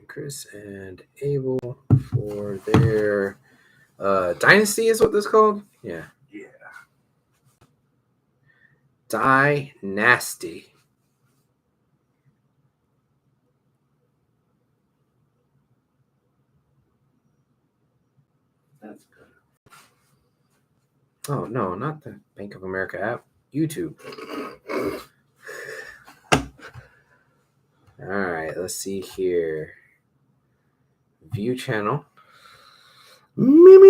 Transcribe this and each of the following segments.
Chris and Abel for their Dynasty is what this called? Yeah. Yeah. Dynasty. That's good. Oh, no, not the Bank of America app. YouTube. All right, let's see here. View channel. Me. What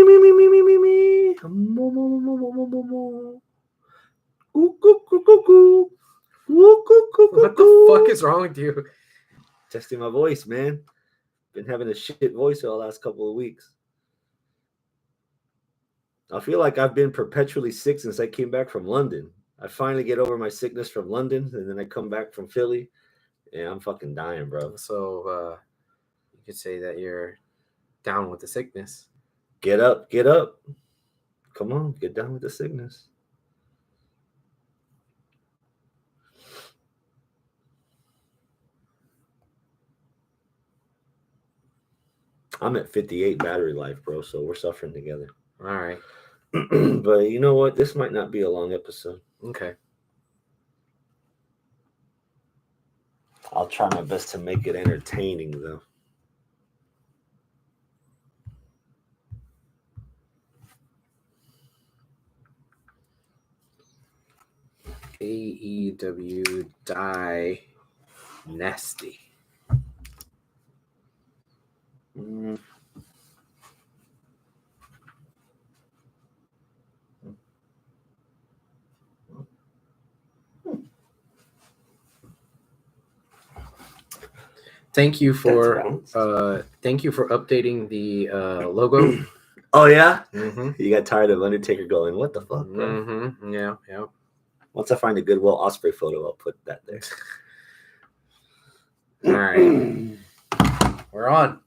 the fuck is wrong with you? Testing my voice, man. Been having a shit voice for the last couple of weeks. I feel like I've been perpetually sick since I came back from London. I finally get over my sickness from London, and then I come back from Philly, and I'm fucking dying, bro. So you could say that you're down with the sickness. Get up, get up. Come on, get down with the sickness. I'm at 58 battery life, bro, so we're suffering together. All right. But you know what? This might not be a long episode. Okay. I'll try my best to make it entertaining, though. AEW Dynasty. Thank you for updating the logo. Oh yeah, Mm-hmm. You got tired of Undertaker going, "What the fuck?" Bro? Mm-hmm. Yeah. Once I find a good Will Ospreay photo, I'll put that there. All right, we're on.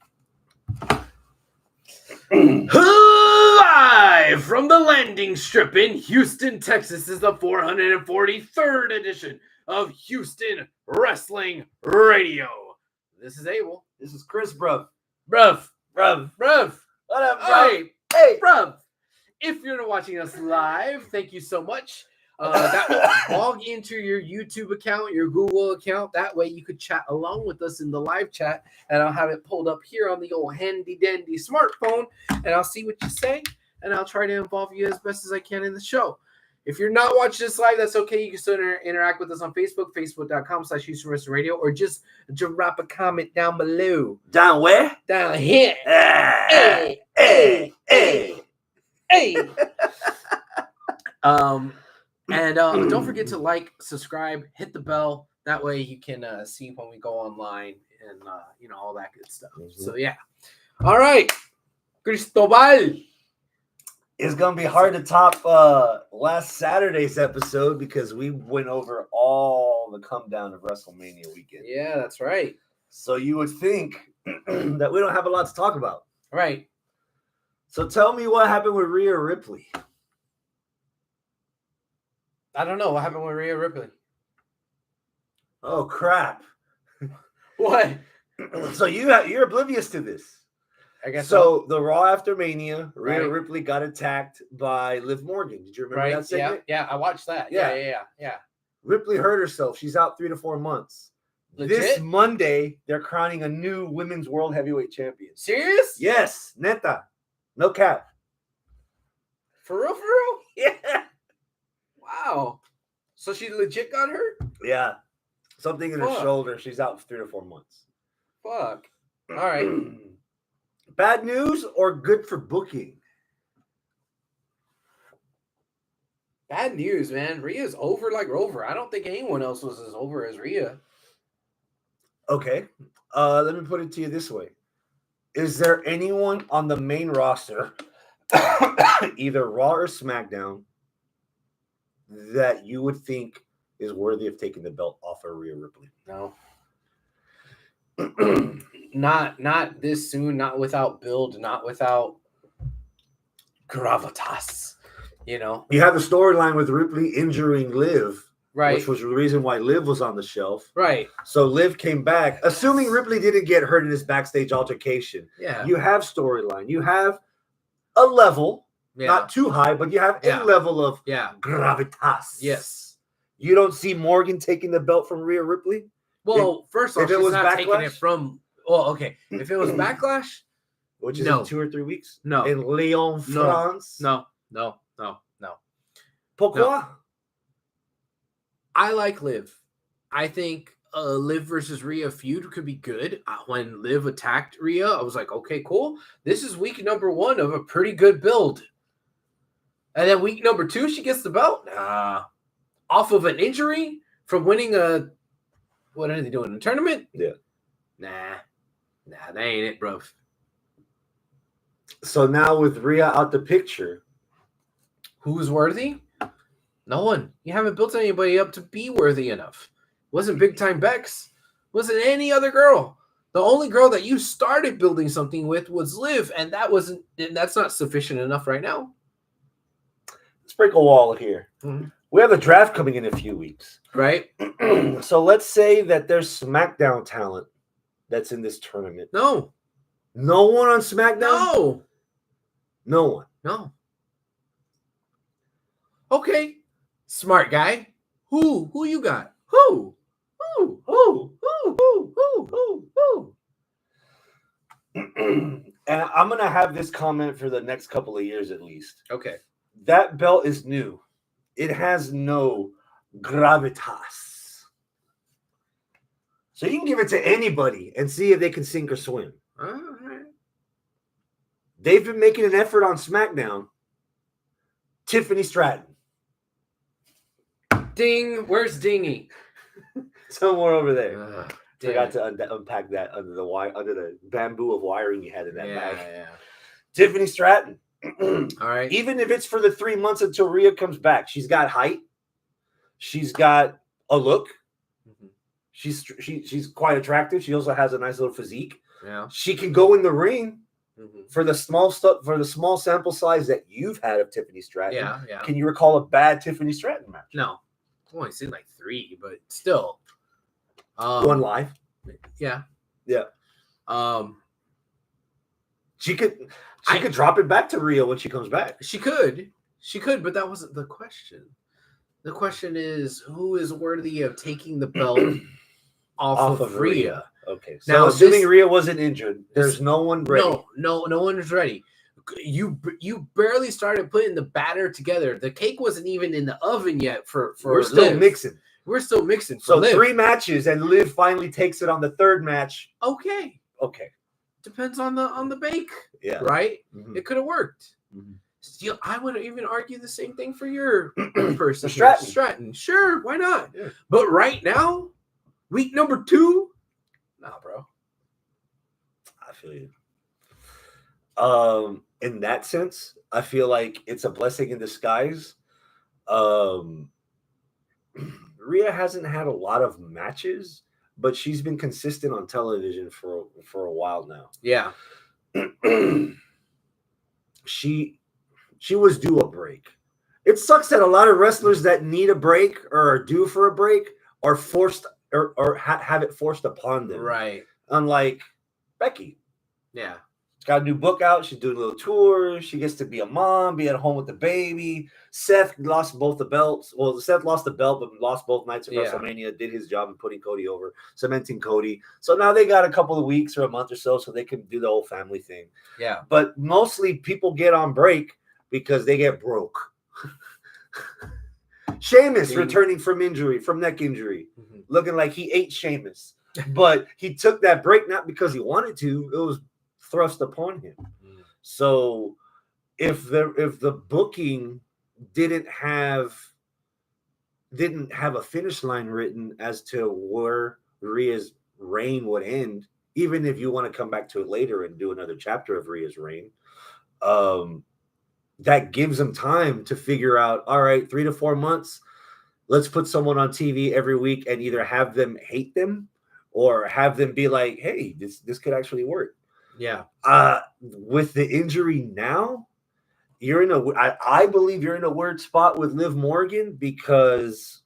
Live from the landing strip in Houston, Texas, is the 443rd edition of Houston Wrestling Radio. This is Abel. This is Chris, bruv. Bruv. What up, bro? Hey, bruv. If you're watching us live, thank you so much. Log into your YouTube account, your Google account. That way you could chat along with us in the live chat, and I'll have it pulled up here on the old handy dandy smartphone, and I'll see what you say, and I'll try to involve you as best as I can in the show. If you're not watching this live, that's okay. You can still interact with us on Facebook, facebook.com/Houston Wrestling Radio, or just drop a comment down below. Down where? Down here. Hey. And don't forget to like, subscribe, hit the bell. That way you can see when we go online and all that good stuff. Mm-hmm. So yeah. All right, Cristobal. It's gonna be hard to top last Saturday's episode because we went over all the come down of WrestleMania weekend. Yeah, that's right. So you would think that we don't have a lot to talk about. Right. So tell me what happened with Rhea Ripley. I don't know what happened with Rhea Ripley. Oh crap! What? So you're oblivious to this. I guess so. The Raw after Mania, Rhea Ripley got attacked by Liv Morgan. Did you remember that segment? Yeah, I watched that. Yeah. Ripley hurt herself. She's out 3 to 4 months. Legit? This Monday, they're crowning a new women's world heavyweight champion. Serious? Yes, neta, no cap. For real? Yeah. Wow. So she legit got hurt? Yeah. Something in her shoulder. She's out for 3 to 4 months. Fuck. All right. Bad news or good for booking? Bad news, man. Rhea's over like Rover. I don't think anyone else was as over as Rhea. Okay. Let me put it to you this way. Is there anyone on the main roster, either Raw or SmackDown, that you would think is worthy of taking the belt off of Rhea Ripley? No. Not this soon, not without build, not without gravitas. You have the storyline with Ripley injuring Liv. Right. which was the reason why Liv was on the shelf. Right. So Liv came back, assuming Ripley didn't get hurt in this backstage altercation. Yeah. You have storyline. You have a level, not too high, but you have a level of gravitas. Yes. You don't see Morgan taking the belt from Rhea Ripley? Well, first off, if it was not taking it Backlash? from. Well, okay. If it was Backlash, Which is in 2 or 3 weeks? No. In Lyon, France? No. Pourquoi? No. I like Liv. I think Liv versus Rhea feud could be good. When Liv attacked Rhea, I was like, okay, cool. This is week number 1 of a pretty good build. And then week number 2, she gets the belt. Off of an injury from winning a... What are they doing? A tournament? Yeah. Nah, that ain't it, bro. So now with Rhea out the picture... Who's worthy? No one. You haven't built anybody up to be worthy enough. Wasn't Big Time Bex. Wasn't any other girl. The only girl that you started building something with was Liv, and that's not sufficient enough right now. Let's break a wall here. Mm-hmm. We have a draft coming in a few weeks. Right? So let's say that there's SmackDown talent that's in this tournament. No. No one on SmackDown? No. No one. No. Okay. Smart guy. Who you got? Who? And I'm going to have this comment for the next couple of years at least. Okay. That belt is new. It has no gravitas. So you can give it to anybody and see if they can sink or swim. All right. They've been making an effort on SmackDown. Tiffany Stratton. Ding. Where's Dingy? Somewhere over there. Damn. Forgot to unpack that under the bamboo of wiring you had in that bag. Yeah. Tiffany Stratton. All right. Even if it's for the 3 months until Rhea comes back, she's got height. She's got a look. Mm-hmm. She's quite attractive. She also has a nice little physique. Yeah. She can go in the ring Mm-hmm. for the small stuff, for the small sample size that you've had of Tiffany Stratton. Yeah. Can you recall a bad Tiffany Stratton match? No. I've only seen like 3, but still. One live. Yeah. She could drop it back to Rhea when she comes back. She could, but that wasn't the question. The question is, who is worthy of taking the belt off of Rhea? Okay. So Now, assuming Rhea wasn't injured, there's no one ready. No one is ready. You barely started putting the batter together. The cake wasn't even in the oven yet for We're still Liv. mixing. We're still mixing. So Liv. 3 matches, and Liv finally takes it on the 3rd match. Okay. Depends on the bake. Yeah. Right? Mm-hmm. It could have worked. Mm-hmm. Still, I would even argue the same thing for your person. Stratton. Sure, why not? Yeah. But right now, week number 2, nah, bro. I feel you. In that sense, I feel like it's a blessing in disguise. Rhea hasn't had a lot of matches, but she's been consistent on television for a while now. Yeah. She was due a break. It sucks that a lot of wrestlers that need a break or are due for a break are forced or have it forced upon them. Right. Unlike Becky. Yeah. She's got a new book out. She's doing a little tour. She gets to be a mom, be at home with the baby. Seth lost both the belts. Well, Seth lost the belt, but lost both nights at WrestleMania. Did his job in putting Cody over, cementing Cody. So now they got a couple of weeks or a month or so they can do the whole family thing. Yeah. But mostly people get on break because they get broke. Sheamus returning from neck injury, looking like he ate Sheamus. But he took that break not because he wanted to. It was thrust upon him. So if the booking didn't have a finish line written as to where Rhea's reign would end, even if you want to come back to it later and do another chapter of Rhea's reign, that gives them time to figure out, all right, 3 to 4 months, let's put someone on TV every week and either have them hate them or have them be like, hey, this could actually work. Yeah. With the injury now, I believe you're in a weird spot with Liv Morgan because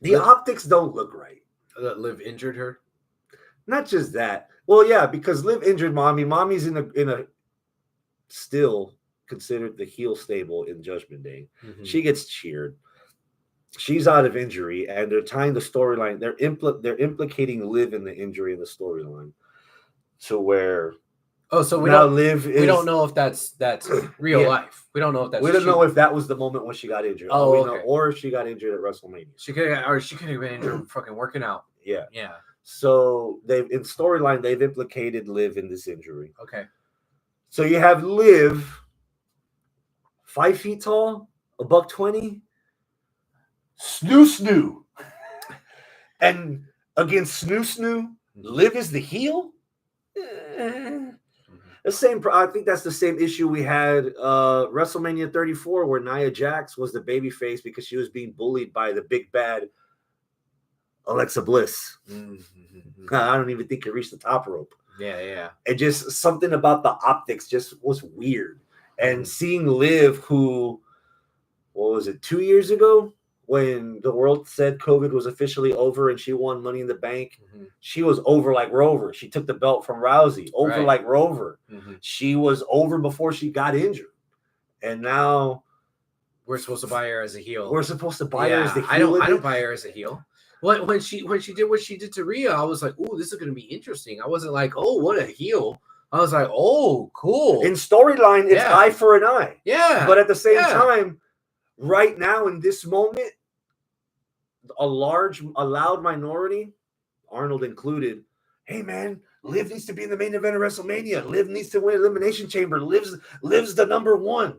The optics don't look right. Liv injured her. Not just that. Well, yeah, because Liv injured Mommy. Mommy's in a still considered the heel stable in Judgment Day. Mm-hmm. She gets cheered. She's out of injury, and they're tying the storyline. They're implicating Liv in the injury in the storyline, to where so we don't know if that's real life. We don't know if that's. We don't know if that was the moment when she got injured. Or if she got injured at WrestleMania. She could have been injured fucking working out. Yeah. Yeah. So in storyline they've implicated Liv in this injury. Okay. So you have Liv, 5 feet tall, $120. Snoo. And against Snoo, Liv is the heel? The same. I think that's the same issue we had WrestleMania 34, where Nia Jax was the babyface because she was being bullied by the big bad Alexa Bliss. Mm-hmm. I don't even think it reached the top rope. Yeah. And just something about the optics just was weird. And seeing Liv, who, what was it, 2 years ago, when the world said COVID was officially over and she won Money in the Bank, she was over like Rover. She took the belt from Rousey, like Rover. Mm-hmm. She was over before she got injured. And now we're supposed to buy her as a heel. We're supposed to buy her as the heel. I don't buy her as a heel. When she did what she did to Rhea, I was like, "Oh, this is going to be interesting." I wasn't like, "Oh, what a heel." I was like, "Oh, cool." In storyline, it's eye for an eye. Yeah. But at the same time, right now in this moment, a loud minority, Arnold included, hey man, Liv needs to be in the main event of WrestleMania. Liv needs to win Elimination Chamber. Liv's the number one.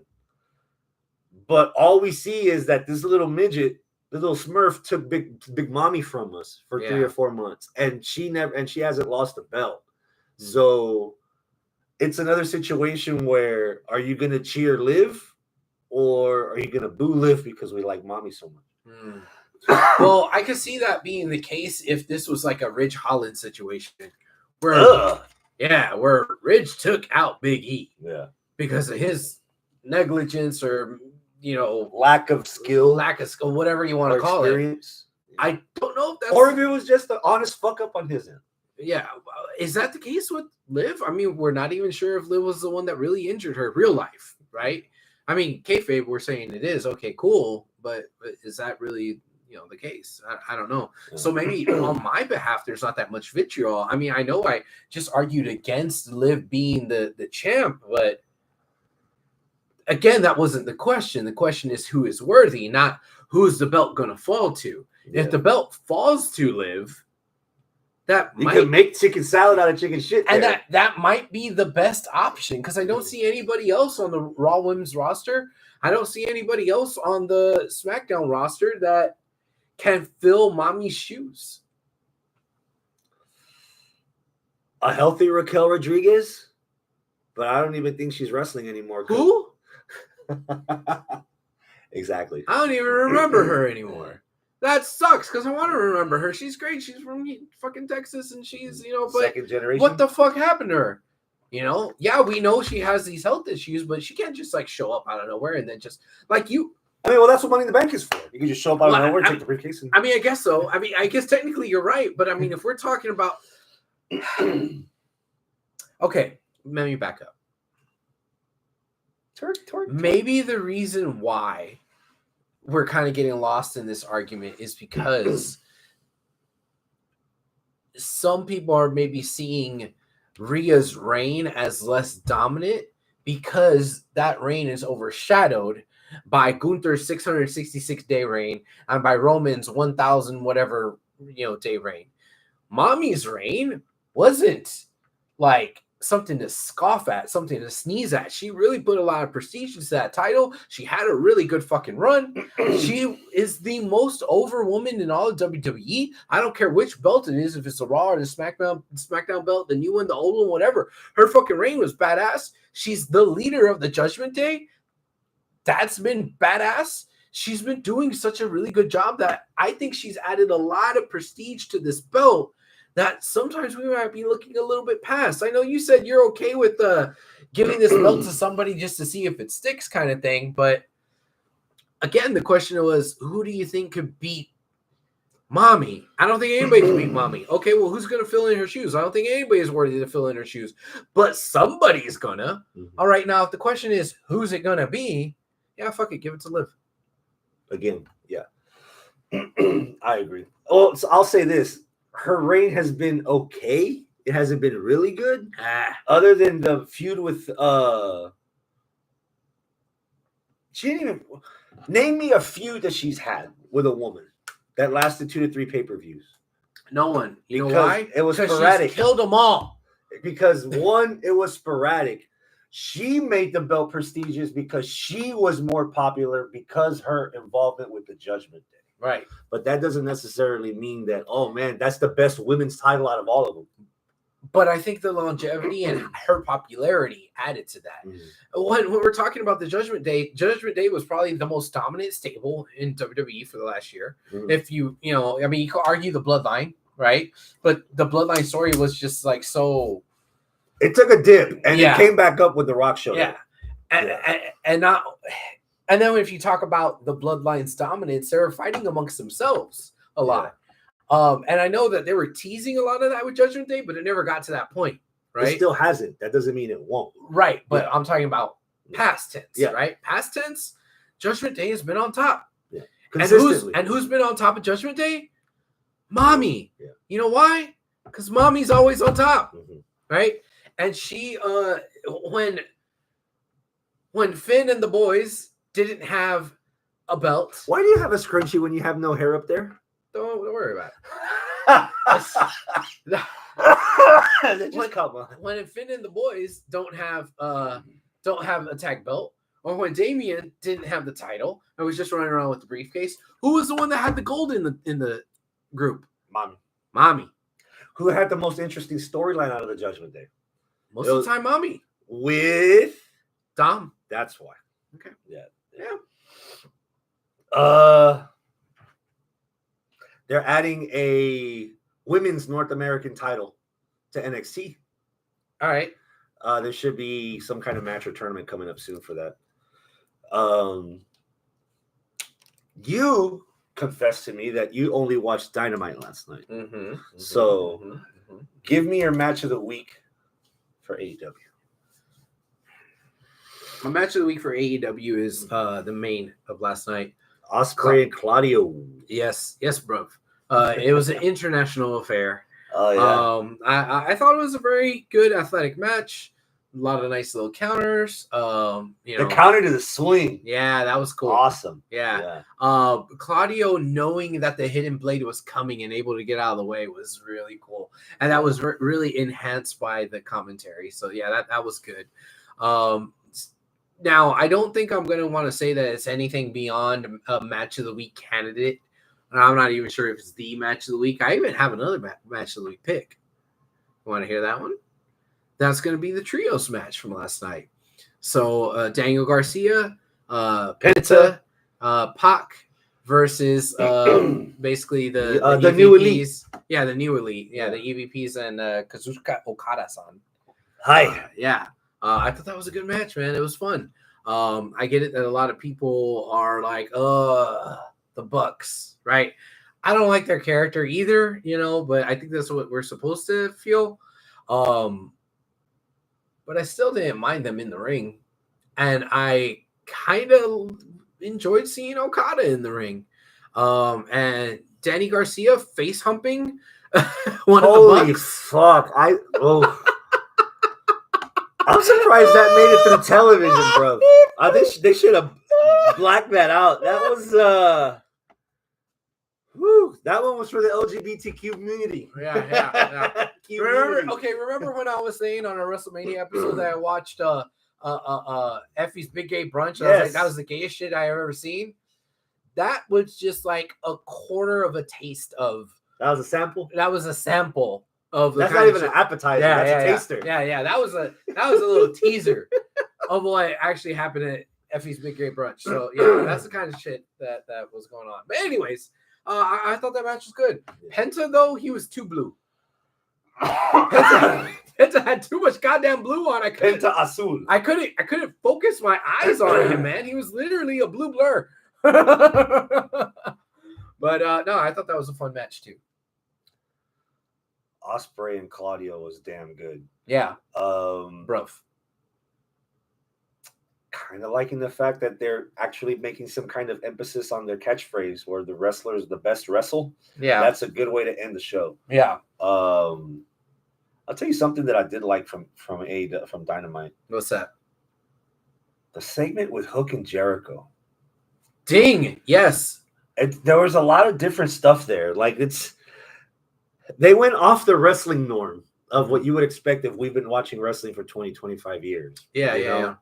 But all we see is that this little midget, the little Smurf, took big mommy from us for 3 or 4 months, and she hasn't lost a belt. So it's another situation where, are you gonna cheer Liv, or are you gonna boo Liv because we like mommy so much? Well, I could see that being the case if this was like a Ridge Holland situation, where Ridge took out Big E, because of his negligence or lack of skill, whatever you want to call it. I don't know if that's, or if it was just an honest fuck up on his end. Yeah, is that the case with Liv? I mean, we're not even sure if Liv was the one that really injured her real life, right? I mean, kayfabe, we're saying it is. Okay, cool, but is that really the case? I don't know. So maybe on my behalf, there's not that much vitriol. I mean, I know I just argued against Liv being the champ, but again, that wasn't the question. The question is who is worthy, not who's the belt going to fall to. Yeah. If the belt falls to Liv, you can make chicken salad out of chicken shit there. And that might be the best option, because I don't see anybody else on the Raw Women's roster. I don't see anybody else on the SmackDown roster that can fill mommy's shoes. A healthy Raquel Rodriguez, but I don't even think she's wrestling anymore. Who? Exactly. I don't even remember her anymore. That sucks, because I want to remember her. She's great. She's from fucking Texas, and she's, but second generation. What the fuck happened to her? Yeah, we know she has these health issues, but she can't just show up out of nowhere and then just you. I mean, well, that's what Money in the Bank is for. You can just show up out of nowhere, take the briefcase. I mean, I guess so. I mean, I guess technically you're right, but I mean, if we're talking about, okay, let me back up. Maybe the reason why we're kind of getting lost in this argument is because some people are maybe seeing Rhea's reign as less dominant, because that reign is overshadowed by Gunther's 666-day reign and by Roman's 1,000 whatever day reign. Mommy's reign wasn't like something to scoff at, something to sneeze at. She really put a lot of prestige into that title. She had a really good fucking run. She is the most over woman in all of WWE. I don't care which belt it is, if it's the Raw or the SmackDown belt, the new one, the old one, whatever. Her fucking reign was badass. She's the leader of the Judgment Day. That's been badass. She's been doing such a really good job that I think she's added a lot of prestige to this belt that sometimes we might be looking a little bit past. I know you said you're okay with giving this belt to somebody just to see if it sticks kind of thing. But again, the question was, who do you think could beat Mommy. I don't think anybody can beat Mommy. Okay, well, who's going to fill in her shoes? I don't think anybody is worthy to fill in her shoes, but somebody's gonna. All right, now if the question is who's it gonna be, yeah, fuck it, give it to Liv. Again, yeah, I agree. Well, so I'll say this: her reign has been okay. It hasn't been really good, other than the feud with She didn't even name me a feud that she's had with a woman that lasted 2 to 3 pay-per-views. No one. You Because know why? it was Because sporadic. she's killed them all. Because one, it was sporadic. She made the belt prestigious because she was more popular because her involvement with the Judgment Day. Right. But that doesn't necessarily mean that, oh man, that's the best women's title out of all of them. But I think the longevity and her popularity added to that. When we're talking about the Judgment Day was probably the most dominant stable in WWE for the last year. If you know, I mean, you could argue the Bloodline, right? But the Bloodline story was just like so. It took a dip, and it came back up with the Rock show. Yeah, and then if you talk about the Bloodline's dominance, they were fighting amongst themselves a lot. And I know that they were teasing a lot of that with Judgment Day, but it never got to that point, right? It still hasn't. That doesn't mean it won't. Right, but I'm talking about past tense, right? Past tense, Judgment Day has been on top. Yeah. And who's been on top of Judgment Day? Mommy. Yeah. You know why? Because Mommy's always on top, right? And she, when Finn and the boys didn't have a belt. Why do you have a scrunchie when you have no hair up there? Don't worry about it. When Finn and the boys don't have a tag belt, or when Damian didn't have the title and was just running around with the briefcase, who was the one that had the gold in the group? Mommy. Who had the most interesting storyline out of the Judgment Day? Most of the time, Mommy. With Dom. That's why. Okay. Yeah. They're adding a women's North American title to NXT. All right. There should be some kind of match or tournament coming up soon for that. You confessed to me that you only watched Dynamite last night. So give me your match of the week for AEW. My match of the week for AEW is the main of last night. Ospreay and Claudio. Yes, bruv. It was an international affair. Oh yeah. I thought it was a very good athletic match. A lot of nice little counters. The counter to the swing. Yeah, that was cool. Awesome. Yeah. Claudio knowing that the hidden blade was coming and able to get out of the way was really cool, and that was really enhanced by the commentary. So yeah, that was good. Now, I don't think I'm going to want to say that it's anything beyond a match of the week candidate. I'm not even sure if it's the match of the week. I even have another match of the week pick. You want to hear that one? That's going to be the trios match from last night. So Daniel Garcia, Penta, Pac versus basically the new elite. Yeah, the new elite. Yeah, the EVPs and Kazuchika Okada-san. Hi. I thought that was a good match, man. It was fun. I get it that a lot of people are like, the Bucks, right? I don't like their character either, but I think that's what we're supposed to feel. But I still didn't mind them in the ring. And I kind of enjoyed seeing Okada in the ring. And Danny Garcia face humping one of the Bucks. Fuck. I'm surprised that made it through television, bro. I think they should have blacked that out. That was that one was for the LGBTQ community. Yeah. Remember when I was saying on a WrestleMania episode that I watched Effie's Big Gay Brunch? I was like, that was the gayest shit I ever seen. That was just like a quarter of a taste of. That was a sample. That was a sample. That's not even an appetizer. That's a taster. Yeah. That was a little teaser of what actually happened at Effie's Big Gay Brunch. So yeah, that's the kind of shit that was going on. But anyways, I thought that match was good. Penta though, he was too blue. Penta had too much goddamn blue on. Penta Azul. I couldn't focus my eyes on him, man. He was literally a blue blur. But no, I thought that was a fun match too. Ospreay and Claudio was damn good. Yeah, Kind of liking the fact that they're actually making some kind of emphasis on their catchphrase, where the wrestler is the best wrestle. Yeah, that's a good way to end the show. Yeah. I'll tell you something that I did like from Dynamite. What's that? The segment with Hook and Jericho. Ding! Yes. There was a lot of different stuff there. Like they went off the wrestling norm of what you would expect if we've been watching wrestling for 20, 25 years. Yeah, yeah.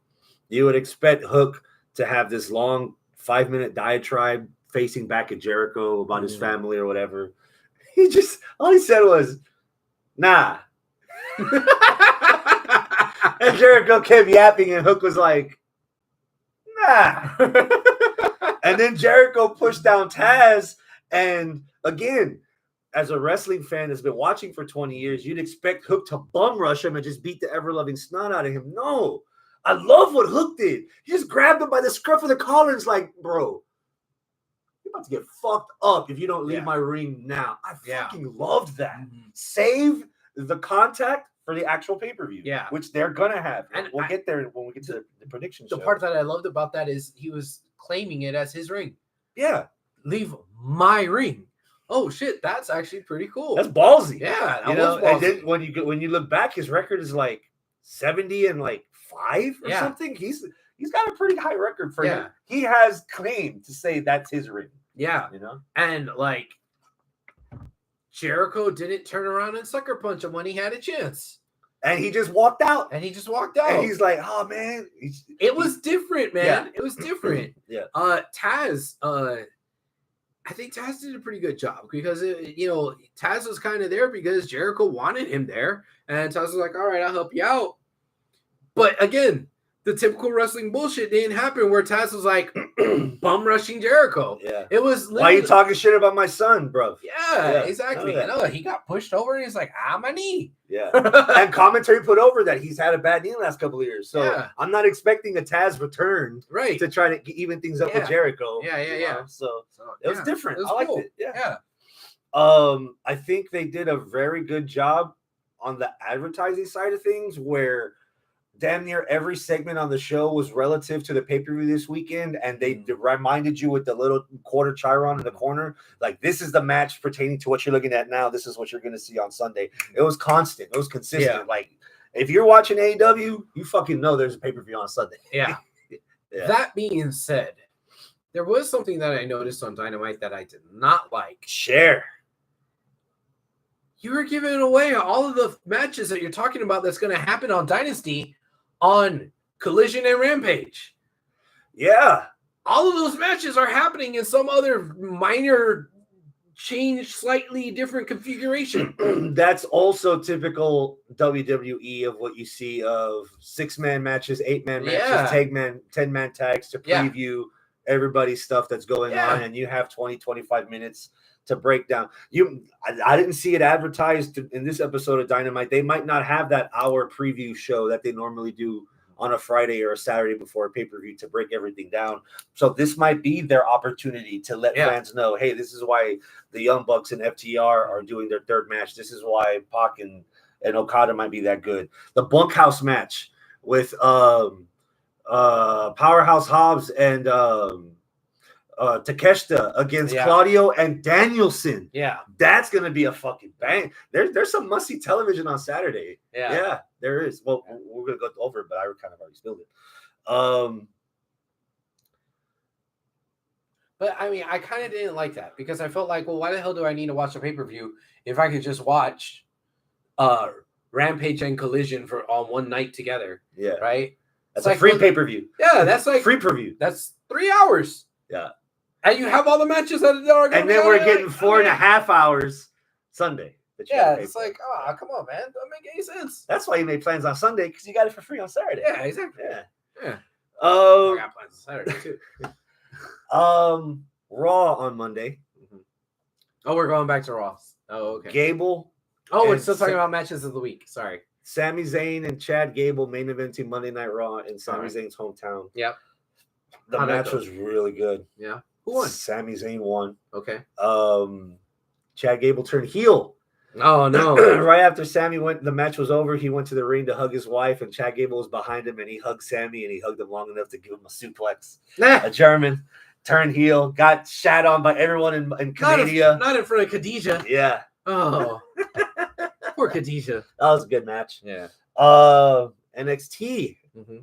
You would expect Hook to have this long 5-minute diatribe facing back at Jericho about his family or whatever. All he said was, nah. And Jericho kept yapping, and Hook was like, nah. And then Jericho pushed down Taz, and again, as a wrestling fan that's been watching for 20 years, you'd expect Hook to bum rush him and just beat the ever-loving snot out of him. No. I love what Hook did. He just grabbed him by the scruff of the collar and is like, bro, you're about to get fucked up if you don't leave my ring now. I fucking loved that. Save the contact for the actual pay-per-view. Yeah. Which they're going to have. And we'll get there when we get to the prediction show. The part that I loved about that is he was claiming it as his ring. Yeah. Leave my ring. Oh shit, that's actually pretty cool. That's ballsy. Yeah, that was ballsy. And then when you look back, his record is like 70 and like 5 or something. He's got a pretty high record for him. He has claim to say that's his ring. Yeah, and like Jericho didn't turn around and sucker punch him when he had a chance. And he just walked out. And he's like, oh man. It was different, man. Yeah. It was different. Yeah. Taz, I think Taz did a pretty good job because, Taz was kind of there because Jericho wanted him there. And Taz was like, all right, I'll help you out. But again, the typical wrestling bullshit didn't happen where Taz was like bum rushing Jericho. Yeah. It was why are you talking shit about my son, bro? Yeah, exactly. He got pushed over and he's like, my knee. Yeah. And commentary put over that he's had a bad knee the last couple of years. So I'm not expecting a Taz return to try to even things up with Jericho. Yeah. So it was different. I liked it. Yeah. I think they did a very good job on the advertising side of things where damn near every segment on the show was relative to the pay-per-view this weekend, and they reminded you with the little quarter chyron in the corner, like, this is the match pertaining to what you're looking at now. This is what you're going to see on Sunday. It was constant. It was consistent. Yeah. Like, if you're watching AEW, you fucking know there's a pay-per-view on Sunday. Yeah. That being said, there was something that I noticed on Dynamite that I did not like. Share. You were giving away all of the matches that you're talking about that's going to happen on Dynasty on Collision and Rampage. Yeah. All of those matches are happening in some other minor change, slightly different configuration. That's also typical WWE of what you see of 6-man matches, 8-man matches, 10-man tags to preview everybody's stuff that's going on, and you have 20, 25 minutes to break down. I didn't see it advertised in this episode of Dynamite. They might not have that hour preview show that they normally do on a Friday or a Saturday before a pay-per-view to break everything down. So this might be their opportunity to let fans know, hey, this is why the Young Bucks and FTR are doing their third match. This is why Pac and Okada might be that good. The bunkhouse match with Powerhouse Hobbs and Takeshita against Claudio and Danielson. Yeah. That's going to be a fucking bang. There's some must-see television on Saturday. Yeah, there is. Well, we're going to go over it, but I kind of already spilled it. But, I mean, I kind of didn't like that because I felt like, well, why the hell do I need to watch a pay-per-view if I could just watch Rampage and Collision on one night together? Yeah. Right? That's like, a free pay-per-view. Yeah, that's like free preview. That's 3 hours. Yeah. And you have all the matches that are going and then we're getting 4.5 hours Sunday. It's like, come on, man. Don't make any sense. That's why you made plans on Sunday, because you got it for free on Saturday. Yeah, exactly. Yeah. I got plans on Saturday too. Raw on Monday. Oh, we're going back to Raw. Oh, okay. Gable. Oh, we're still talking about matches of the week. Sorry. Sami Zayn and Chad Gable main eventing Monday Night Raw in Sami Zayn's hometown. Yep. The match was really good. Yeah. Who won? Sami Zayn won. Okay. Chad Gable turned heel. Oh no! Right after the match was over, he went to the ring to hug his wife, and Chad Gable was behind him, and he hugged Sammy, and he hugged him long enough to give him a suplex. A German turned heel, got shat on by everyone in Canada. Not in front of Khadijah. Yeah. Oh, poor Khadijah. That was a good match. Yeah. NXT. Mm-hmm.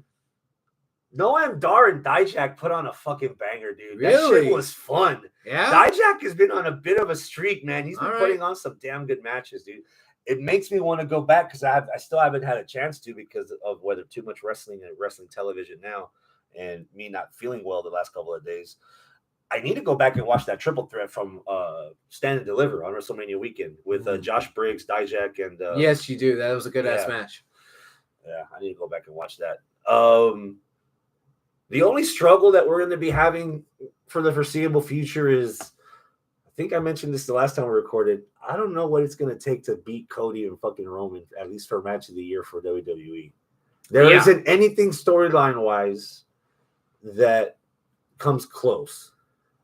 Noam Dar and Dijak put on a fucking banger, dude. Really? That shit was fun. Yeah. Dijak has been on a bit of a streak, man. He's been putting on some damn good matches, dude. It makes me want to go back because I still haven't had a chance to because of whether too much wrestling and wrestling television now and me not feeling well the last couple of days. I need to go back and watch that triple threat from Stand and Deliver on WrestleMania weekend with Josh Briggs, Dijak, and yes, you do. That was a good ass match. Yeah, I need to go back and watch that. The only struggle that we're going to be having for the foreseeable future is, I think I mentioned this the last time we recorded. I don't know what it's going to take to beat Cody and fucking Roman, at least for match of the year for WWE. There isn't anything storyline wise that comes close.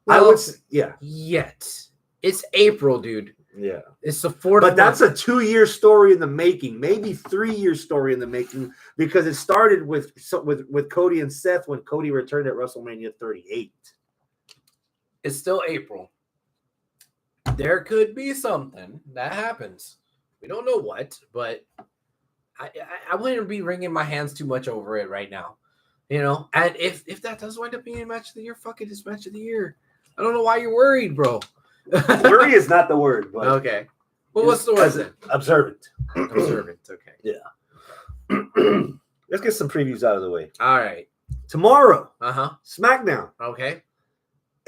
Well, I would say, yet it's April, dude. Yeah, it's the fourth. But that's a 2-year story in the making, maybe 3-year story in the making, because it started with Cody and Seth when Cody returned at WrestleMania 38. It's still April. There could be something that happens. We don't know what, but I wouldn't be wringing my hands too much over it right now. You know, and if that does wind up being a match of the year, fuck it, it's match of the year. I don't know why you're worried, bro. Worry is not the word, but okay. Well, what's the word then? Observant. Observant. Okay. Yeah. Let's get some previews out of the way. All right. Tomorrow. SmackDown. Okay.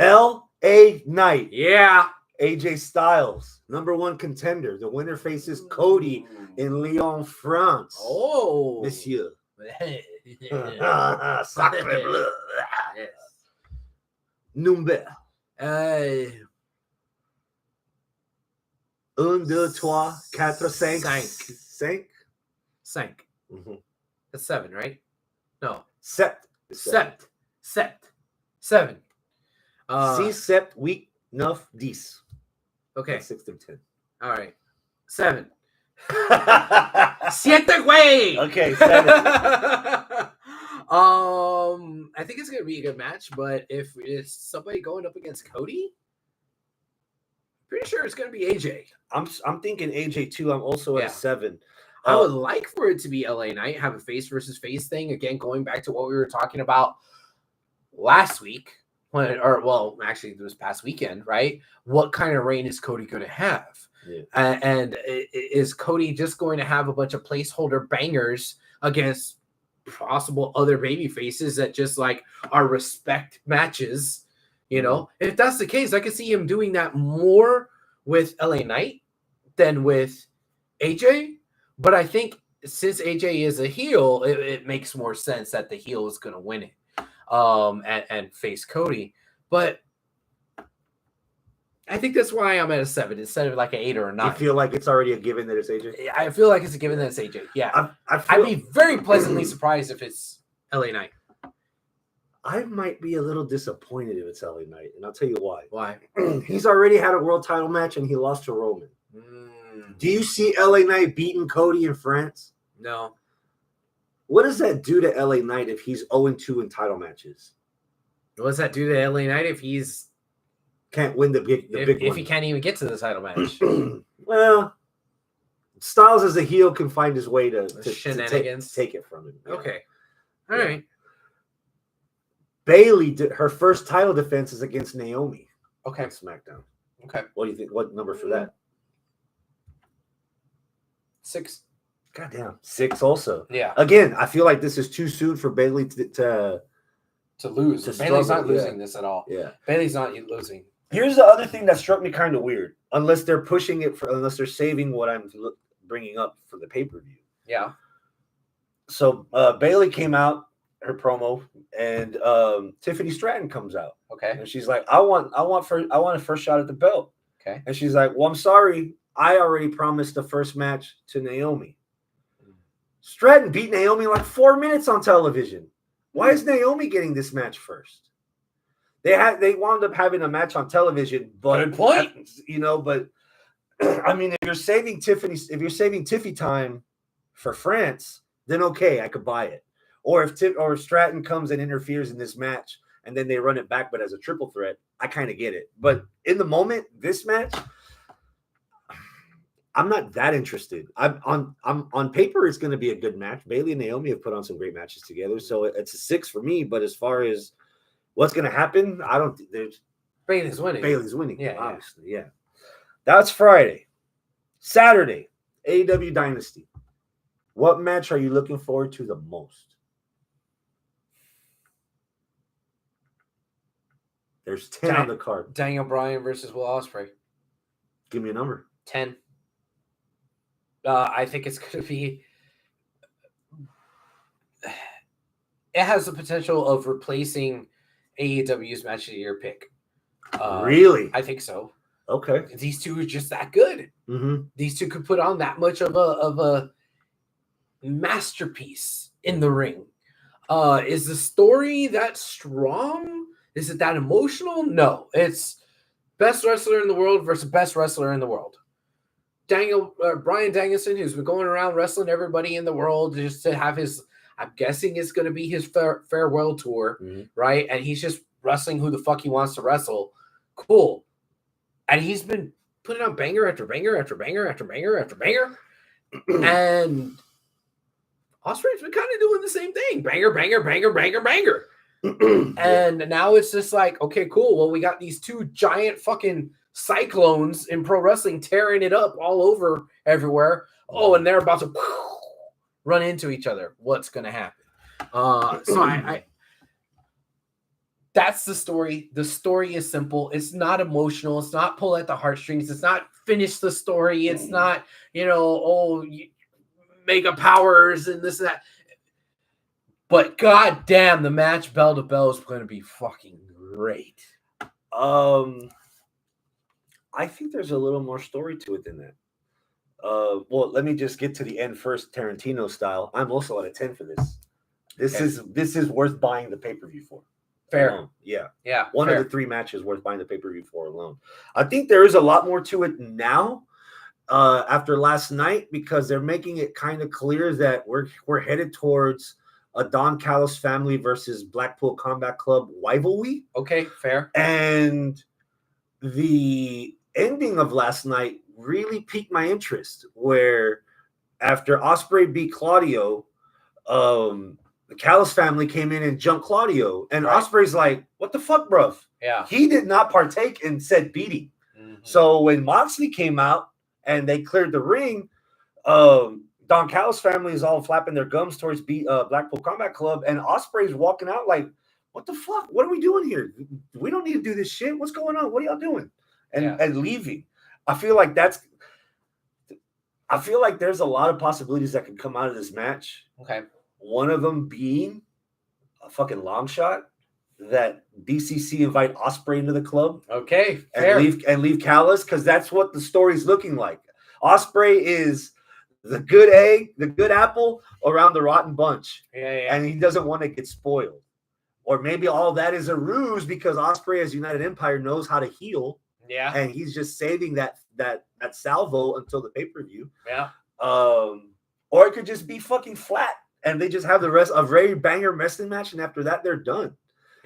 LA Knight. Yeah. AJ Styles, #1 contender. The winner faces Cody in Lyon, France. Oh, Monsieur. Sacre bleu. Yes. Number. 1, 2, 3, 4, 5. 5. That's 7, right? No. Sept. 7. 6, 7, 8, 9, 10. Okay. 6 through 10. All right. 7. 7, güey. Okay, 7. I think it's gonna be a good match, but if it's somebody going up against Cody, pretty sure it's gonna be AJ. I'm thinking AJ too. I'm also at 7. I would like for it to be LA Knight, have a face versus face thing. Again, going back to what we were talking about last week, actually it was past weekend, right? What kind of reign is Cody going to have? Yeah. And is Cody just going to have a bunch of placeholder bangers against possible other baby faces that just like are respect matches? You know, if that's the case, I could see him doing that more with LA Knight than with AJ. But I think since AJ is a heel, it makes more sense that the heel is going to win it and face Cody. But I think that's why I'm at a 7 instead of like an 8 or a 9. You feel like it's already a given that it's AJ? I feel like it's a given that it's AJ. Yeah. I'd be very pleasantly surprised if it's LA Knight. I might be a little disappointed if it's LA Knight, and I'll tell you why. Why? He's already had a world title match, and he lost to Roman. Do you see LA Knight beating Cody in France? No. What does that do to LA Knight if he's 0-2 in title matches? What does that do to LA Knight if he's can't win the big one? If he can't even get to the title match? Well, Styles as a heel can find his way to take it from him. Okay. All right. Bailey did her first title defense is against Naomi. Okay. On SmackDown. Okay. What do you think? What number for that? 6. Goddamn. 6 also. Yeah. Again, I feel like this is too soon for Bailey to lose. Bailey's not losing this at all. Yeah. Bailey's not losing. Here's the other thing that struck me kind of weird. Unless they're pushing it unless they're saving what I'm bringing up for the pay-per-view. Yeah. So Bailey came out, her promo, and Tiffany Stratton comes out. Okay. And she's like, I want a first shot at the belt. Okay. And she's like, well, I'm sorry. I already promised the first match to Naomi. Stratton beat Naomi like 4 minutes on television. Why is Naomi getting this match first? They wound up having a match on television, but Good point. but I mean, if you're saving Tiffy time for France, then okay, I could buy it. Or if Stratton comes and interferes in this match and then they run it back, but as a triple threat, I kind of get it. But in the moment, this match, I'm not that interested. I'm on paper, it's going to be a good match. Bailey and Naomi have put on some great matches together, so it's a 6 for me. But as far as what's going to happen, I don't. There's Bailey's winning. Yeah, obviously, yeah. That's Friday. Saturday, AEW Dynasty. What match are you looking forward to the most? There's 10 on the card. Daniel Bryan versus Will Ospreay. Give me a number. 10. I think it's going to be. It has the potential of replacing AEW's match of the year pick. Really? I think so. Okay. These two are just that good. Mm-hmm. These two could put on that much of a masterpiece in the ring. Is the story that strong? Is it that emotional? No. It's best wrestler in the world versus best wrestler in the world. Bryan Danielson, who's been going around wrestling everybody in the world just to have his, I'm guessing it's going to be his farewell tour, right? And he's just wrestling who the fuck he wants to wrestle. Cool. And he's been putting out banger after banger after banger after banger after banger. And Ospreay's been kind of doing the same thing. Banger, banger, banger, banger, banger. And now it's just like, okay, cool. Well, we got these two giant fucking cyclones in pro wrestling tearing it up all over everywhere. Oh, and they're about to run into each other. What's going to happen? So I that's the story. The story is simple. It's not emotional. It's not pull at the heartstrings. It's not finish the story. It's not, mega powers and this and that. But goddamn, the match bell to bell is going to be fucking great. I think there's a little more story to it than that. Well, let me just get to the end first, Tarantino style. I'm also at a 10 for this. This is worth buying the pay-per-view for. Fair. Alone. Yeah. One of the 3 matches worth buying the pay-per-view for alone. I think there is a lot more to it now after last night because they're making it kind of clear that we're headed towards a Don Callis family versus Blackpool Combat Club rivalry. Okay, fair. And the ending of last night really piqued my interest where after Ospreay beat Claudio, the Callis family came in and jumped Claudio. And right. Ospreay's like, what the fuck, bruv? Yeah. He did not partake in said beating. Mm-hmm. So when Moxley came out and they cleared the ring, Don Callis family is all flapping their gums towards Blackpool Combat Club. And Ospreay's walking out like, what the fuck? What are we doing here? We don't need to do this shit. What's going on? What are y'all doing? And leaving. I feel like there's a lot of possibilities that can come out of this match. Okay. One of them being a fucking long shot that BCC invite Ospreay into the club. Okay. Fair. And leave Callis because that's what the story's looking like. Ospreay is the good egg, the good apple around the rotten bunch. Yeah. And he doesn't want to get spoiled. Or maybe all that is a ruse because Ospreay as United Empire knows how to heal. Yeah. And he's just saving that salvo until the pay-per-view. Yeah. Or it could just be fucking flat and they just have the rest of a very banger wrestling match, and after that they're done.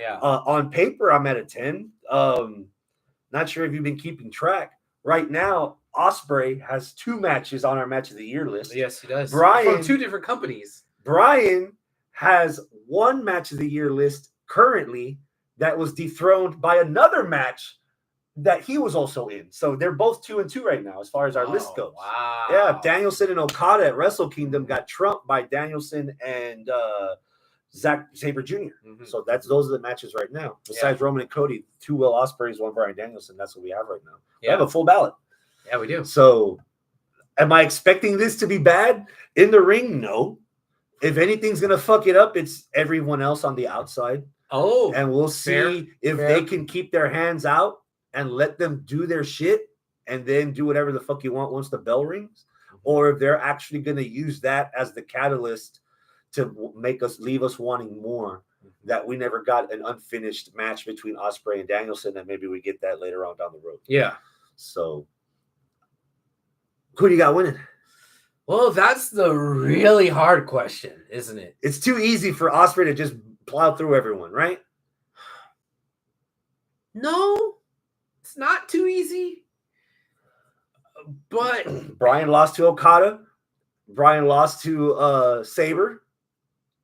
Yeah. On paper, I'm at a 10. Not sure if you've been keeping track. Right now, Ospreay has 2 matches on our match of the year list. Yes, he does. Brian from 2 different companies. Brian has 1 match of the year list currently that was dethroned by another match that he was also in. So they're both 2-2 right now as far as our list goes. Wow. Yeah, Danielson and Okada at Wrestle Kingdom got trumped by Danielson and Zack Sabre Jr. Mm-hmm. So those are the matches right now. Besides Roman and Cody, 2 Will Ospreays, 1 Brian Danielson. That's what we have right now. Yeah. We have a full ballot. Yeah, we do. So am I expecting this to be bad? In the ring, no. If anything's going to fuck it up, it's everyone else on the outside. Oh. And we'll see if they can keep their hands out and let them do their shit and then do whatever the fuck you want once the bell rings, or if they're actually going to use that as the catalyst to leave us wanting more that we never got an unfinished match between Ospreay and Danielson, and maybe we get that later on down the road. Yeah. So, who do you got winning? Well, that's the really hard question, isn't it? It's too easy for Ospreay to just plow through everyone, right? No, it's not too easy. But Brian lost to Okada. Brian lost to Sabre.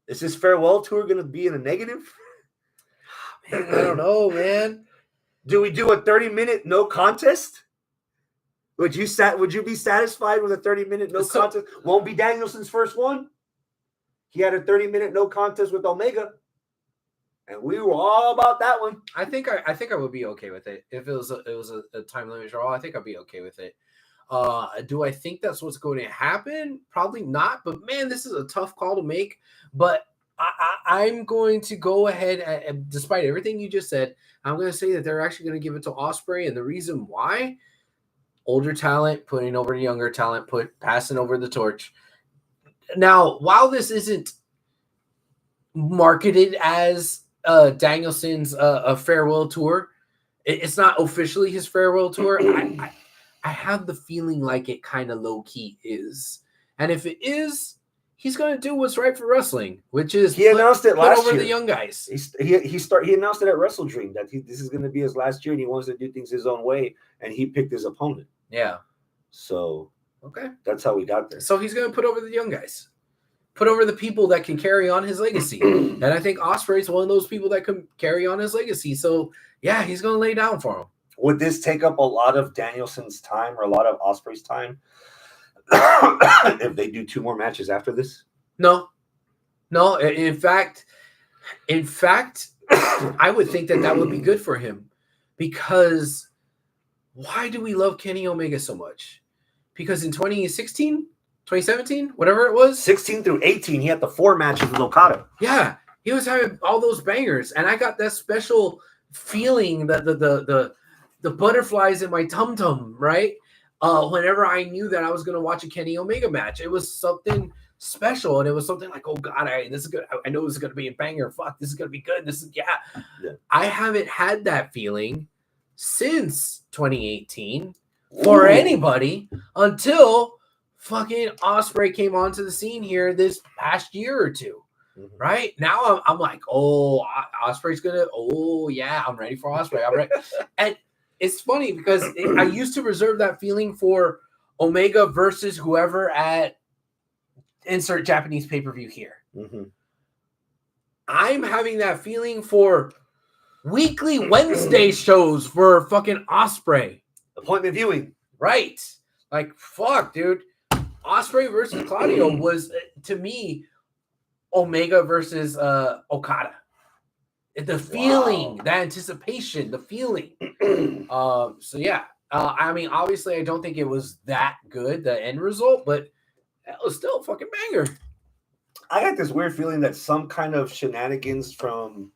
Is his farewell tour going to be in a negative? man, I don't know, man. Do we do a 30-minute no contest? Would you be satisfied with a 30-minute no contest? Won't be Danielson's first one. He had a 30-minute no contest with Omega, and we were all about that one. I think I would be okay with it if it was a time limit draw. I think I'd be okay with it. Do I think that's what's going to happen? Probably not. But man, this is a tough call to make. But I'm going to go ahead and, despite everything you just said, I'm going to say that they're actually going to give it to Ospreay, and the reason why: older talent putting over the younger talent, passing over the torch. Now, while this isn't marketed as Danielson's a farewell tour, it's not officially his farewell tour. I have the feeling like it kind of low key is, and if it is, he's going to do what's right for wrestling, which is he announced it last over year. The young guys. He announced it at Wrestle Dream that this is going to be his last year, and he wants to do things his own way, and he picked his opponent. Yeah. So okay, that's how we got there. So he's going to put over the young guys, put over the people that can carry on his legacy, and I think Ospreay's one of those people that can carry on his legacy. So yeah, he's going to lay down for him. Would this take up a lot of Danielson's time or a lot of Ospreay's time if they do 2 more matches after this? No. In fact, I would think that would be good for him, because why do we love Kenny Omega so much? Because in 2016, 2017, whatever it was, 16 through 18, he had the 4 matches with Okada. Yeah, he was having all those bangers, and I got that special feeling that the butterflies in my tum-tum, right? Whenever I knew that I was going to watch a Kenny Omega match, it was something special, and it was something like, oh God, this is good. I know this is going to be a banger. Fuck, this is going to be good. Yeah. I haven't had that feeling since 2018 for anybody until fucking Ospreay came onto the scene here this past year or two. Mm-hmm. Right now, I'm like, oh, Ospreay's gonna. Oh yeah, I'm ready for Ospreay. I'm ready, and it's funny because I used to reserve that feeling for Omega versus whoever at insert Japanese pay-per-view here. Mm-hmm. I'm having that feeling for weekly Wednesday shows for fucking Ospreay. Appointment viewing. Right. Like, fuck, dude. Ospreay versus Claudio was, to me, Omega versus Okada. The feeling, the anticipation, the feeling. So, yeah. I mean, obviously, I don't think it was that good, the end result, but that was still a fucking banger. I got this weird feeling that some kind of shenanigans from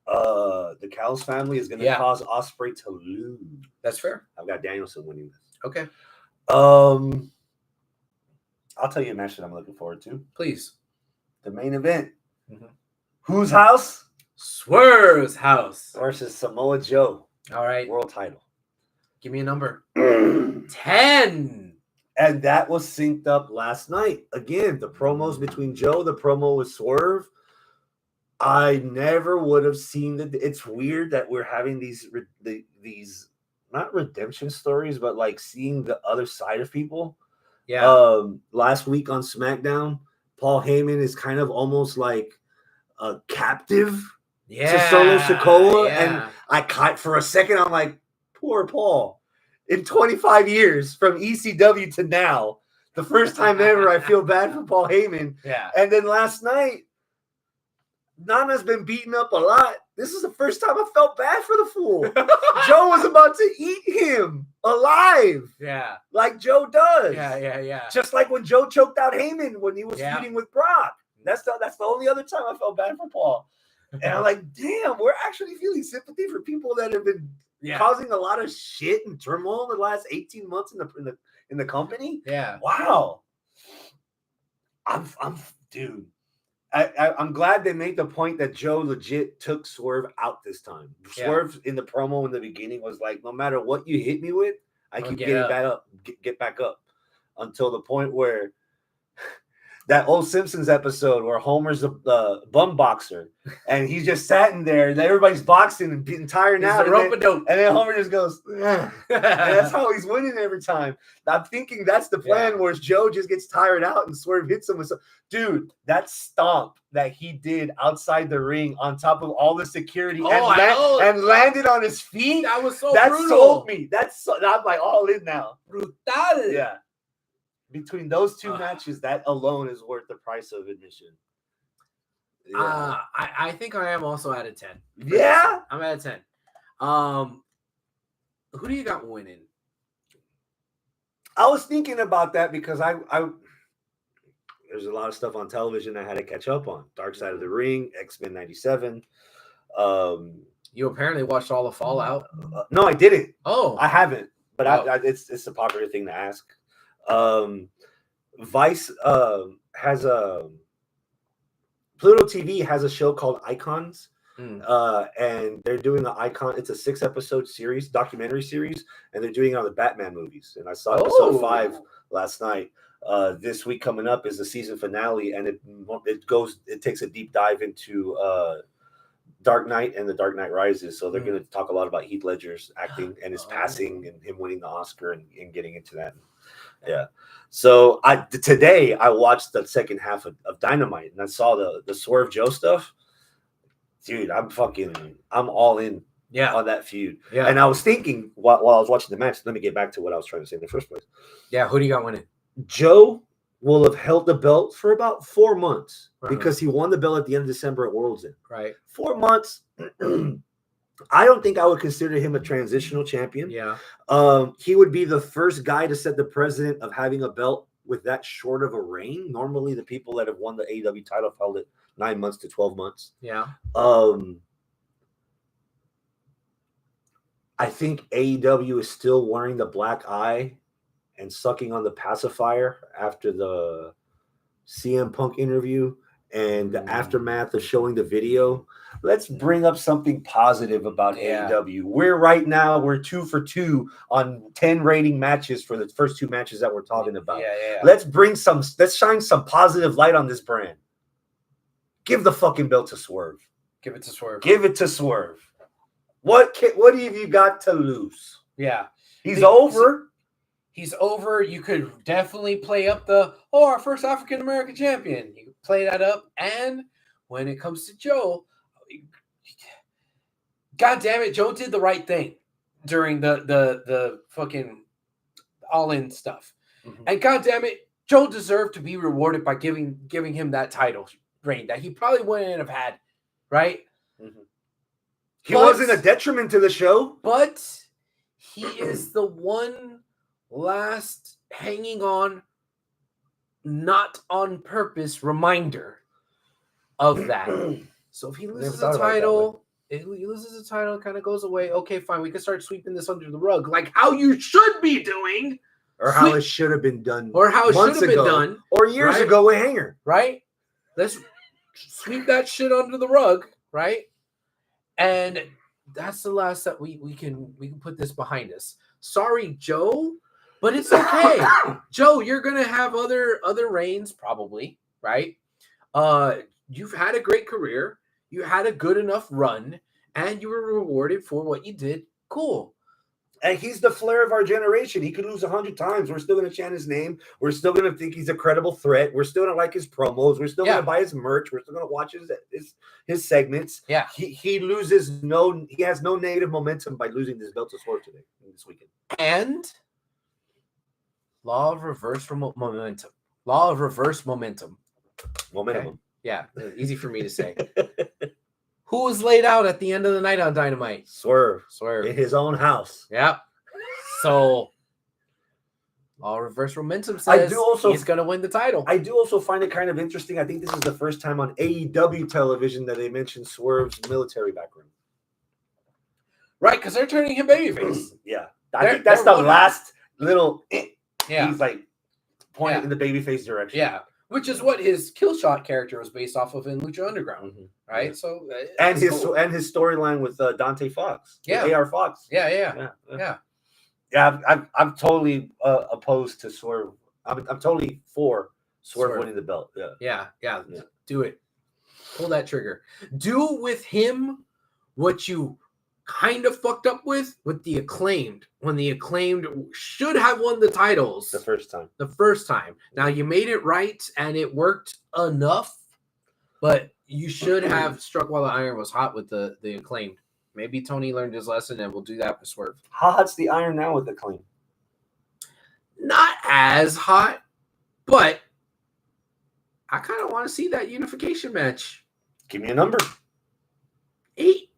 the Callis family is going to cause Ospreay to lose. That's fair. I've got Danielson winning this. Okay. I'll tell you a match that I'm looking forward to. Please. The main event. Mm-hmm. Whose house? Swerve's house. Versus Samoa Joe. All right. World title. Give me a number. 10. And that was synced up last night. Again, the promos between Joe, the promo with Swerve. I never would have seen that. It's weird that we're having these not redemption stories, but like seeing the other side of people. Yeah. Last week on SmackDown, Paul Heyman is kind of almost like a captive to Solo Sikoa. Yeah. And for a second, I'm like, poor Paul. In 25 years from ECW to now, the first time ever I feel bad for Paul Heyman. Yeah. And then last night, Nana's been beaten up a lot. This is the first time I felt bad for the fool. Joe was about to eat him alive. Yeah. Like Joe does. Yeah. Just like when Joe choked out Heyman when he was feuding with Brock. That's the only other time I felt bad for Paul. And I'm like, damn, we're actually feeling sympathy for people that have been causing a lot of shit and turmoil in the last 18 months in the company. Yeah. Wow. I'm dude. I'm glad they made the point that Joe legit took Swerve out this time. Yeah. Swerve in the promo in the beginning was like, no matter what you hit me with, I I'll keep get getting up. back up, get back up, until the point where that old Simpsons episode where Homer's a bum boxer and he's just sitting there and everybody's boxing and getting tired He's now. the rope-a-dope. And then Homer just goes, "Ugh." And that's how he's winning every time. I'm thinking that's the plan, where Joe just gets tired out and Swerve hits him with some. Dude, that stomp that he did outside the ring on top of all the security and landed on his feet. That was so that brutal. Sold me. I'm like all in now. Brutal. Yeah. Between those two matches, that alone is worth the price of admission. Yeah. I think I am also at a 10. Yeah, I'm at a 10. Who do you got winning? I was thinking about that because I there's a lot of stuff on television I had to catch up on. Dark Side of the Ring, X-Men 97. You apparently watched all of Fallout. No, I didn't. Oh, I haven't, but it's a popular thing to ask. Vice has a Pluto TV has a show called Icons, and they're doing the Icon. It's a 6-episode series, documentary series, and they're doing it on the Batman movies. And I saw episode 5 last night. This week coming up is the season finale, and it takes a deep dive into Dark Knight and the Dark Knight Rises. So they're going to talk a lot about Heath Ledger's acting and his passing and him winning the Oscar and getting into that. Yeah. So today I watched the second half of Dynamite, and I saw the Swerve Joe stuff. Dude, I'm all in on that feud. Yeah. And I was thinking while I was watching the match, let me get back to what I was trying to say in the first place. Yeah, who do you got winning? Joe will have held the belt for about 4 months because he won the belt at the end of December at World's End. Right. 4 months. I don't think I would consider him a transitional champion. Yeah. He would be the first guy to set the precedent of having a belt with that short of a reign. Normally, the people that have won the AEW title have held it 9 months to 12 months. Yeah. I think AEW is still wearing the black eye and sucking on the pacifier after the CM Punk interview and the aftermath of showing the video. Let's bring up something positive about AEW. We're 2 for 2 on 10 rating matches for the first 2 matches that we're talking about. Yeah. Let's shine some positive light on this brand. Give the fucking belt to Swerve. Give it to Swerve. Give it to Swerve. What have you got to lose? Yeah. He's over. He's over. You could definitely play up our first African-American champion. You could play that up. And when it comes to Joe, God damn it, Joe did the right thing during the fucking all-in stuff. Mm-hmm. And God damn it, Joe deserved to be rewarded by giving him that title reign that he probably wouldn't have had, right? Mm-hmm. He wasn't a detriment to the show. But he is the one last hanging on, not on purpose reminder of that. So if he loses the title, it kind of goes away. Okay, fine. We can start sweeping this under the rug, like how you should be doing, or how it should have been done, or how it should have been done, or years ago with Hanger. Right? Let's sweep that shit under the rug, right? And that's the last that we can put this behind us. Sorry, Joe, but it's okay. Joe, you're gonna have other reigns probably, right? You've had a great career. You had a good enough run, and you were rewarded for what you did. Cool. And he's the Flair of our generation. He could lose 100 times. We're still going to chant his name. We're still going to think he's a credible threat. We're still going to like his promos. We're still going to buy his merch. We're still going to watch his segments. Yeah. He has no negative momentum by losing this belt to Swerve this weekend. And law of reverse momentum. Law of reverse momentum. Momentum. Okay? Yeah, easy for me to say. Who was laid out at the end of the night on Dynamite? Swerve. In his own house. Yep. So, all reverse momentum says he's going to win the title. I do also find it kind of interesting. I think this is the first time on AEW television that they mentioned Swerve's military background. Right, because they're turning him babyface. Yeah. I think that's the last little... He's like pointing in the babyface direction. Yeah. which is what his Killshot character was based off of in Lucha Underground, right? Yeah. So And it's his cool. and his storyline with Dante Fox, with Yeah. AR Fox. Yeah. I'm totally opposed to Swerve. I'm totally for Swerve winning the belt. Yeah. Do it. Pull that trigger. Do with him what you kind of fucked up with the Acclaimed, when the Acclaimed should have won the titles The first time. Now you made it right and it worked enough, but you should have struck while the iron was hot with the Acclaimed. Maybe Tony learned his lesson and we'll do that with Swerve. How hot's the iron now with the Acclaimed? Not as hot, but I kind of want to see that unification match. Give me a number. 8.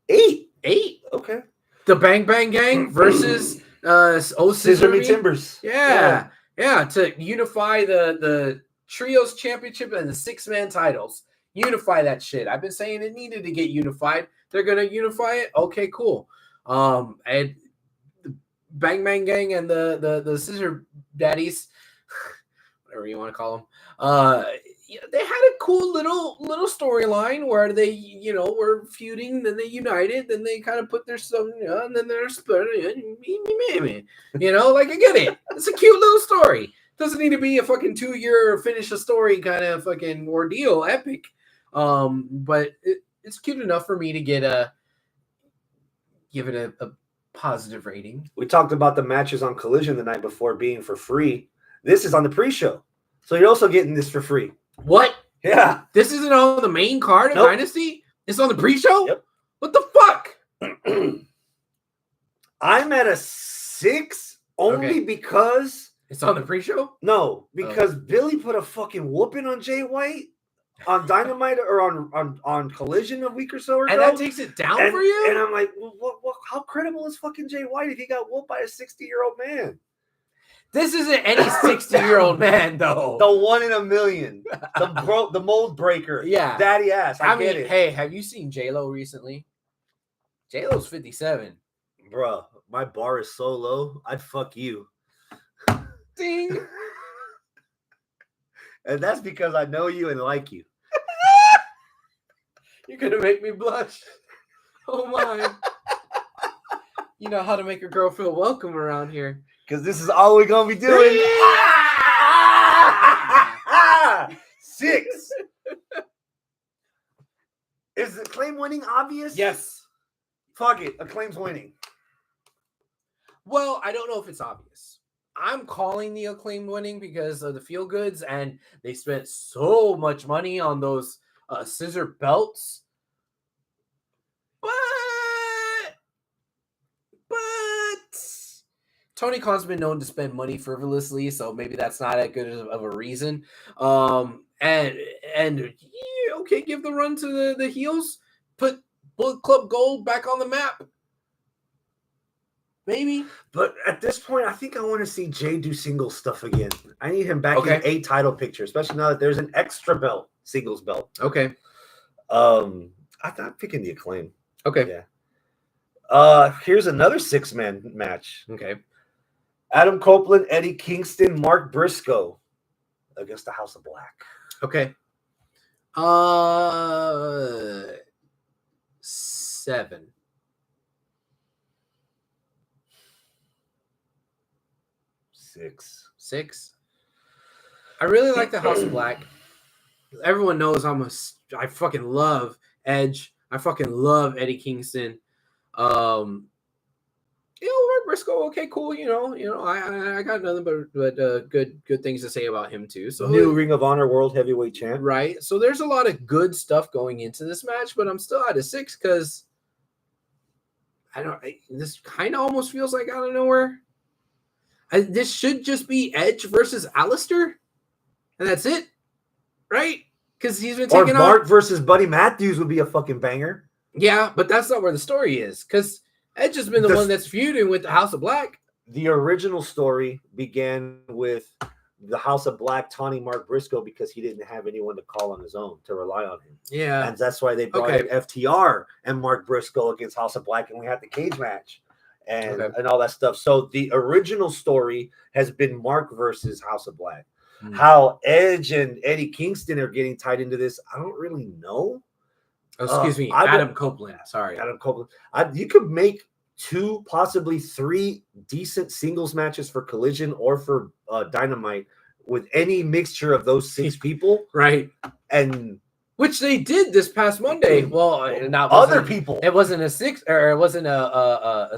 8. Okay. The Bang Bang Gang versus Scissor Me Timbers. Yeah. To unify the Trios Championship and the 6-man titles. Unify that shit. I've been saying it needed to get unified. They're gonna unify it. Okay, cool. And the Bang Bang Gang and the Scissor Daddies, whatever you want to call them, they had a cool little storyline where they, were feuding, then they united, then they kind of put their stuff, and then they're split. Like I get it. It's a cute little story. Doesn't need to be a fucking 2-year finish a story kind of fucking ordeal, epic. But it's cute enough for me to give it a positive rating. We talked about the matches on Collision the night before being for free. This is on the pre-show, so you're also getting this for free. What? Yeah. This isn't on the main card of Dynasty? It's on the pre-show? Yep. What the fuck? I'm at a 6 only because... It's on the pre-show? No, because Billy put a fucking whooping on Jay White on Dynamite or on Collision a week or so ago. And that takes it down for you? And I'm like, what, how credible is fucking Jay White if he got whooped by a 60-year-old man? This isn't any 60-year-old man, though. The 1 in a million. The mold breaker. Yeah. Daddy ass. I get it. Hey, have you seen J-Lo recently? J-Lo's 57. Bruh, my bar is so low, I'd fuck you. Ding. And that's because I know you and like you. You're going to make me blush. Oh, my. You know how to make a girl feel welcome around here. Because this is all we're going to be doing. 6. Is Acclaim winning obvious? Yes. Fuck it. Acclaim's winning. Well, I don't know if it's obvious. I'm calling the Acclaim winning because of the feel goods, and they spent so much money on those scissor belts. But Tony Khan's been known to spend money frivolously, so maybe that's not that good of a reason. And okay, give the run to the heels. Put Bullet Club Gold back on the map. Maybe. But at this point, I think I want to see Jay do singles stuff again. I need him back in a title picture, especially now that there's an extra belt, singles belt. Okay. I'm picking the Acclaim. Okay. Yeah. Here's another 6-man match. Okay. Adam Copeland, Eddie Kingston, Mark Briscoe against the House of Black. Okay. 7. 6. I really like the House of Black. Everyone knows I fucking love Edge. I fucking love Eddie Kingston. Mark Briscoe, okay, cool. I got nothing but good things to say about him too. So new Ring of Honor World Heavyweight Champ, right? So there's a lot of good stuff going into this match, but I'm still at a 6 because this kind of almost feels like out of nowhere. This should just be Edge versus Alistair, and that's it, right? Because he's been taking Mark versus Buddy Matthews would be a fucking banger. Yeah, but that's not where the story is. Because Edge has been the one that's feuding with the House of Black. The original story began with the House of Black taunting Mark Briscoe because he didn't have anyone to call on his own, to rely on him. Yeah, and that's why they brought in FTR and Mark Briscoe against House of Black, and we had the cage match. And all that stuff. So the original story has been Mark versus House of Black. How Edge and Eddie Kingston are getting tied into this, I don't really know. Oh, excuse me, Adam Copeland. Sorry, Adam Copeland. You could make 2, possibly 3 decent singles matches for Collision or for Dynamite with any mixture of those 6 people, right? And which they did this past Monday. Well, not other people. It wasn't a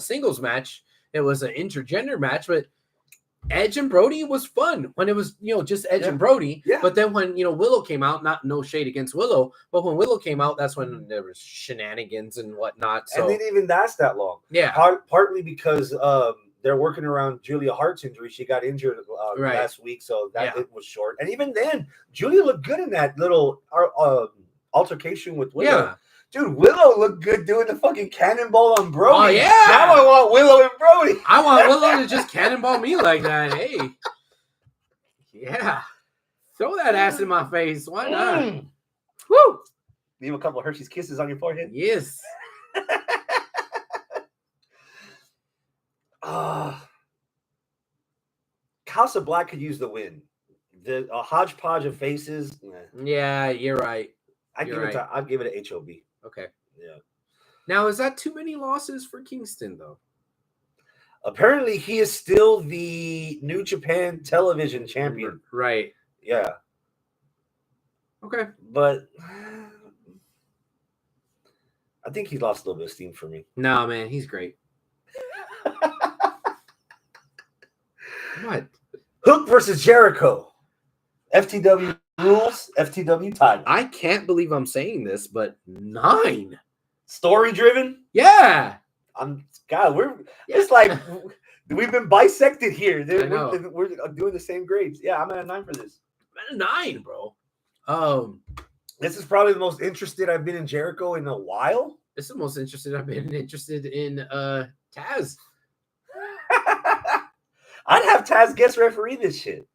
singles match. It was an intergender match, but Edge and Brody was fun when it was, just Edge and Brody. Yeah. But then when, Willow came out, no shade against Willow, but when Willow came out, that's when there was shenanigans and whatnot. So and they didn't even last that long. Yeah. Partly because they're working around Julia Hart's injury. She got injured last week, so it was short. And even then, Julia looked good in that little altercation with Willow. Yeah. Dude, Willow looked good doing the fucking cannonball on Brody. Oh, yeah. Now I want Willow and Brody. I want Willow to just cannonball me like that. Hey. Yeah. Throw that ass in my face. Why not? Woo. Leave a couple of Hershey's Kisses on your forehead. Yes. House of Black could use the win. A hodgepodge of faces. Yeah, you're right. I'd give it a HOB. Okay. Yeah. Now, is that too many losses for Kingston, though? Apparently, he is still the New Japan Television Champion. Right. Yeah. Okay. But I think he lost a little bit of steam for me. No, man, he's great. What? Hook versus Jericho. FTW rules, FTW title. I can't believe I'm saying this, but 9. Story driven? Yeah. It's like we've been bisected here. We're doing the same grades. Yeah, I'm at a 9 for this. I'm at a 9, bro. This is probably the most interested I've been in Jericho in a while. This is the most interested I've been in Taz. I'd have Taz guest referee this shit.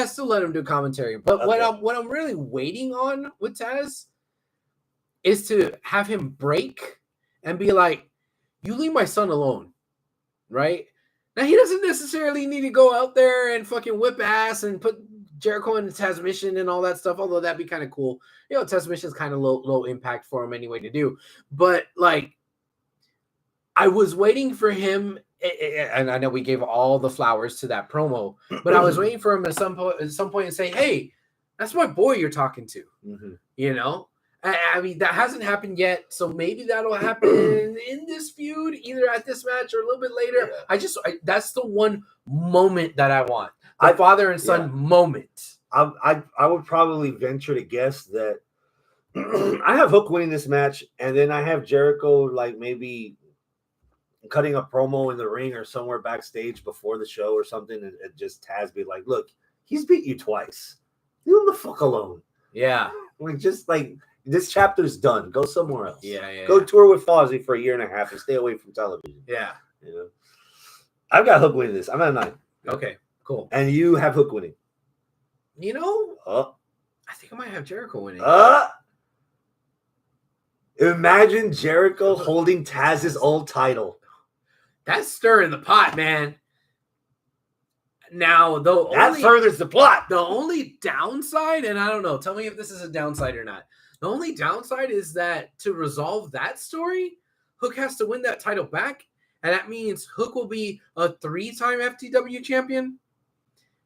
Still let him do commentary. But okay. what I'm really waiting on with Taz is to have him break and be like, you leave my son alone, right? Now, he doesn't necessarily need to go out there and fucking whip ass and put Jericho in the Taz mission and all that stuff, although that'd be kind of cool. Taz mission is kind of low impact for him anyway to do. But, like, I was waiting for him, and I know we gave all the flowers to that promo, but I was waiting for him at some point to say, hey, that's my boy you're talking to, I mean, that hasn't happened yet, so maybe that'll happen in this feud, either at this match or a little bit later. Yeah. That's the one moment that I want, the father and son moment. I would probably venture to guess that I have Hook winning this match, and then I have Jericho like maybe cutting a promo in the ring or somewhere backstage before the show or something, and just Taz be like, look, he's beat you twice. Leave him the fuck alone. Yeah. This chapter's done. Go somewhere else. Yeah. Go tour with Fozzy for a year and a half and stay away from television. Yeah. I've got Hook winning this. I'm at a 9. Okay, cool. And you have Hook winning. I think I might have Jericho winning. Imagine Jericho holding Taz's old title. That's stirring the pot, man. Now, that furthers the plot. The only downside, and I don't know, tell me if this is a downside or not. The only downside is that to resolve that story, Hook has to win that title back, and that means Hook will be a 3-time FTW champion,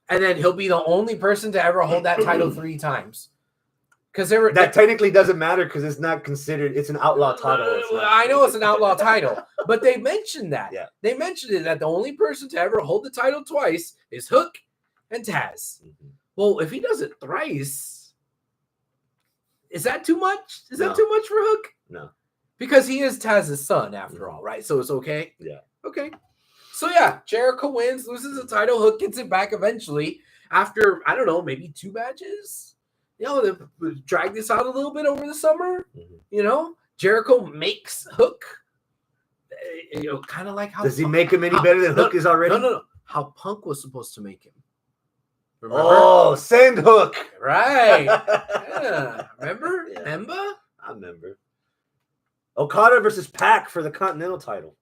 and then he'll be the only person to ever hold that title 3 times. Because that technically doesn't matter because it's not considered. It's an outlaw title. I know it's an outlaw title, but they mentioned that. Yeah. They mentioned it that the only person to ever hold the title twice is Hook and Taz. Mm-hmm. Well, if he does it thrice, is that too much? Is that too much for Hook? No, because he is Taz's son after all, right? So it's okay. Yeah. Okay. So yeah, Jericho wins, loses the title. Hook gets it back eventually after I don't know, maybe 2 matches. They drag this out a little bit over the summer. Mm-hmm. Jericho makes Hook. Kind of like how does he make him any better than Hook is already? No. How Punk was supposed to make him. Remember? Oh, send Hook. Right. Yeah. Remember? Yeah. Remember? I remember. Okada versus Pac for the Continental title.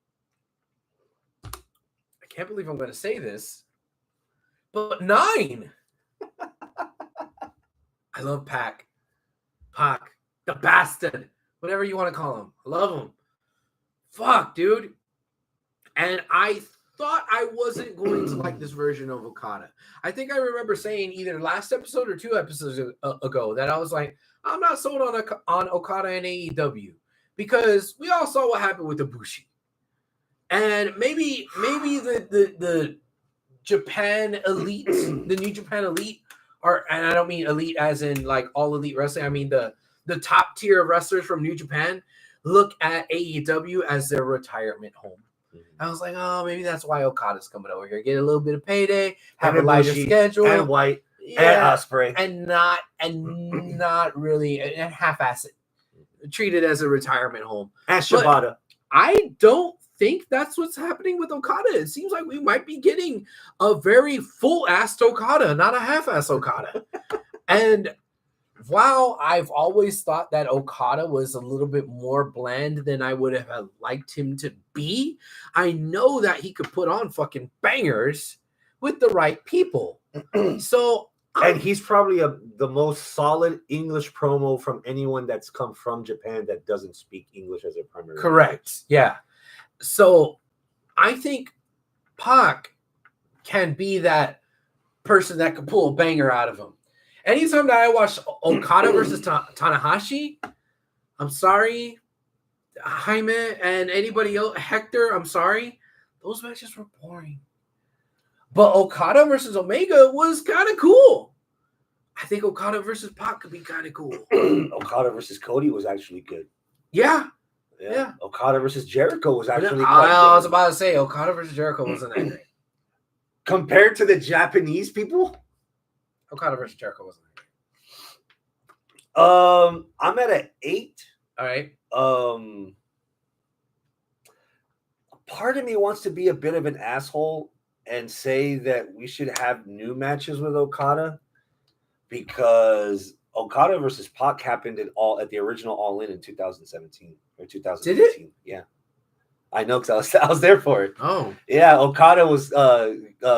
I can't believe I'm going to say this, but 9. I love Pac, the bastard, whatever you want to call him. I love him. Fuck, dude. And I thought I wasn't going to like this version of Okada. I think I remember saying either last episode or 2 episodes ago that I was like, I'm not sold on Okada and AEW because we all saw what happened with Ibushi. And maybe the Japan Elite, the New Japan Elite, and I don't mean elite as in like all elite wrestling. I mean the top tier of wrestlers from New Japan look at AEW as their retirement home. I was like, oh, maybe that's why Okada's coming over here, get a little bit of payday, have a lighter schedule, and White, and Ospreay, and not really and half-ass it, treat it as a retirement home. And Shibata. But I don't think that's what's happening with Okada. It seems like we might be getting a very full-assed Okada, not a half-assed Okada. And while I've always thought that Okada was a little bit more bland than I would have liked him to be, I know that he could put on fucking bangers with the right people. So, and he's probably the most solid English promo from anyone that's come from Japan that doesn't speak English as a primary language. Correct. Yeah. So I think Pac can be that person that could pull a banger out of him. Anytime that I watch Okada versus Tanahashi, I'm sorry, Jaime and anybody else, Hector, I'm sorry, those matches were boring. But Okada versus Omega was kind of cool. I think Okada versus Pac could be kind of cool. Okada versus Cody was actually good. Yeah. Okada versus Jericho was actually I was about to say Okada versus Jericho wasn't that great. Compared to the Japanese people? Okada versus Jericho wasn't that great. I'm at an 8. All right. Part of me wants to be a bit of an asshole and say that we should have new matches with Okada because Okada versus Pac happened at the original All In 2017 or 2018. Did it? Yeah. I know because I was there for it. Oh. Yeah, Okada was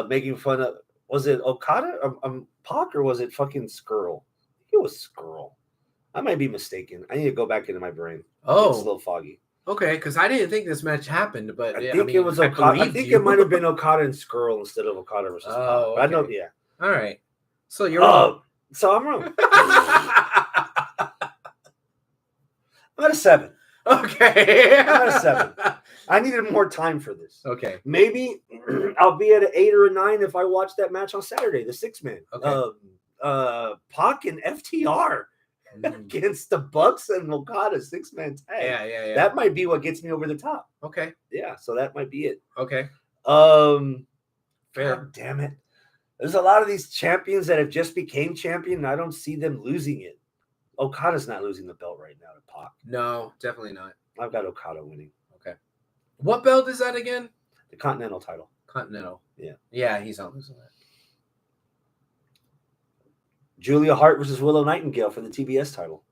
making fun of, was it Okada or Pac or was it fucking Skrull? I think it was Skrull. I might be mistaken. I need to go back into my brain. Oh. It's a little foggy. Okay, because I didn't think this match happened, but I think it was Okada. I think it might have been Okada and Skrull instead of Okada versus Pac. Okay. I know, yeah. All right. So you're wrong. So I'm wrong. I'm at a 7. Okay. I'm at a 7. I needed more time for this. Okay. Maybe I'll be at an 8 or a 9 if I watch that match on Saturday, the 6-man. Okay. Pac and FTR against the Bucks and Okada 6-man tag. Yeah. That might be what gets me over the top. Okay. Yeah, so that might be it. Okay. Fair. God damn it. There's a lot of these champions that have just became champion, and I don't see them losing it. Okada's not losing the belt right now to Pac. No, definitely not. I've got Okada winning. Okay. What belt is that again? The Continental title. Continental. Yeah. Yeah, he's not losing that. Julia Hart versus Willow Nightingale for the TBS title.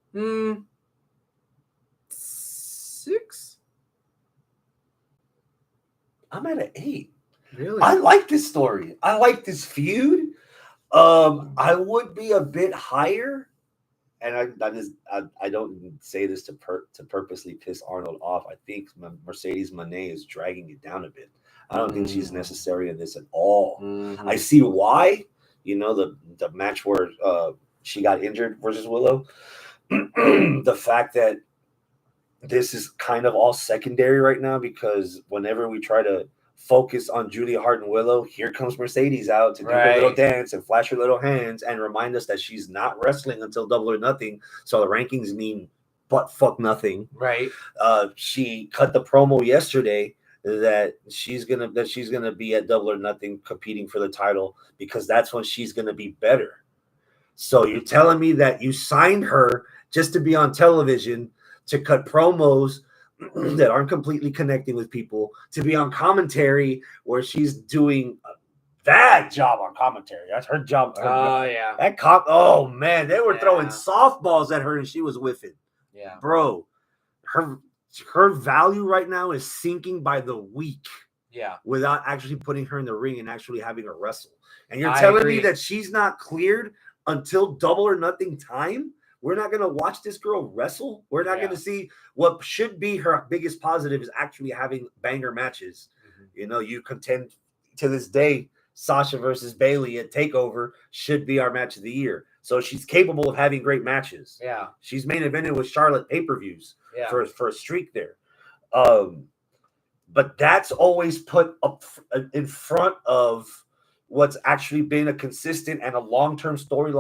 6? I'm at an 8. Really? I like this story. I like this feud. I would be a bit higher, and I don't say this to purposely piss Arnold off. I think Mercedes Moné is dragging it down a bit. I don't think she's necessary in this at all. I see why. You know, the match where she got injured versus Willow. The fact that this is kind of all secondary right now because whenever we try to focus on Julia Hart and Willow, here comes Mercedes out to do her little dance and flash her little hands and remind us that she's not wrestling until Double or Nothing. So the rankings mean butt fuck nothing. Right. She cut the promo yesterday that she's gonna be at Double or Nothing competing for the title because that's when she's gonna be better. So you're telling me that you signed her just to be on television to cut promos that aren't completely connecting with people, to be on commentary where she's doing a bad job on commentary. That's her job. Oh, yeah. Oh, man. They were throwing softballs at her and she was whiffing. Yeah. Bro, her value right now is sinking by the week. Yeah. Without actually putting her in the ring and actually having her wrestle. And you're telling me that she's not cleared until Double or Nothing time, we're not going to watch this girl wrestle. We're not going to see what should be her biggest positive is actually having banger matches. You know, you contend to this day, Sasha versus Bayley at TakeOver should be our match of the year. So she's capable of having great matches. Yeah. She's main evented with Charlotte pay-per-views for a streak there. But that's always put up in front of what's actually been a consistent and a long-term story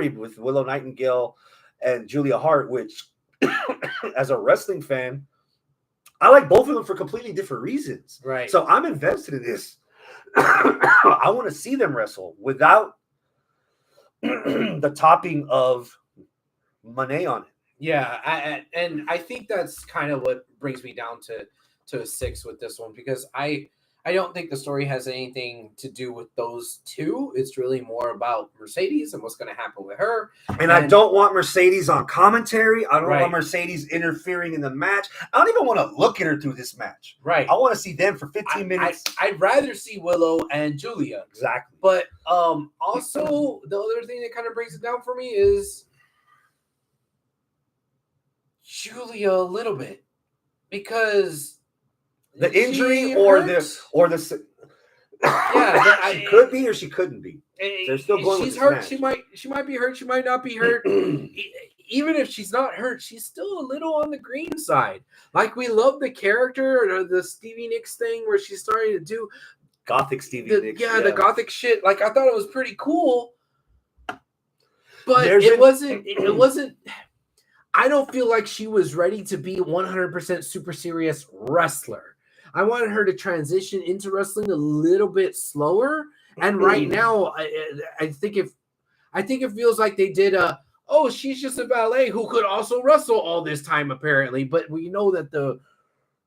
with Willow Nightingale and Julia Hart, which as a wrestling fan, I like both of them for completely different reasons. Right. So I'm invested in this. I want to see them wrestle without the topping of Monet on it. Yeah, and I think that's kind of what brings me down to a 6 with this one, because I don't think the story has anything to do with those two. It's really more about Mercedes and what's going to happen with her. And I don't want Mercedes on commentary. I don't want Mercedes interfering in the match. I don't even want to look at her through this match. Right. I want to see them for 15 minutes. I'd rather see Willow and Julia. Exactly. But also, the other thing that kind of brings it down for me is Julia a little bit, because the injury or the she could be or she couldn't be. They're still going. She's hurt. Match. She might be hurt. She might not be hurt. Even if she's not hurt, she's still a little on the green side. Like, we love the character or the Stevie Nicks thing where she's starting to do gothic Stevie Nicks. Yeah, the gothic shit. Like, I thought it was pretty cool, but it wasn't. I don't feel like she was ready to be 100% super serious wrestler. I wanted her to transition into wrestling a little bit slower. And right now, I think it feels like they did she's just a ballet who could also wrestle all this time, apparently. But we know that the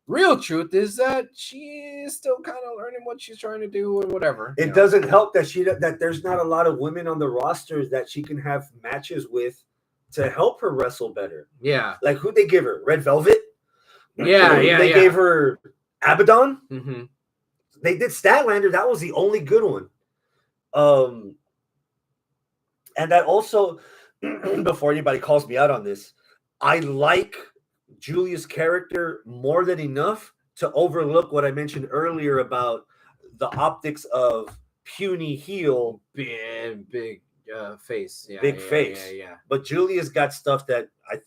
real truth is that she is still kind of learning what she's trying to do and whatever. It doesn't help that there's not a lot of women on the rosters that she can have matches with to help her wrestle better. Yeah. Like, who'd they give her? Red Velvet? They gave her Abaddon. Mm-hmm. They did Statlander. That was the only good one. And that also, before anybody calls me out on this, I like Julia's character more than enough to overlook what I mentioned earlier about the optics of puny heel. Big face. Big face. Yeah. But Julia's got stuff that I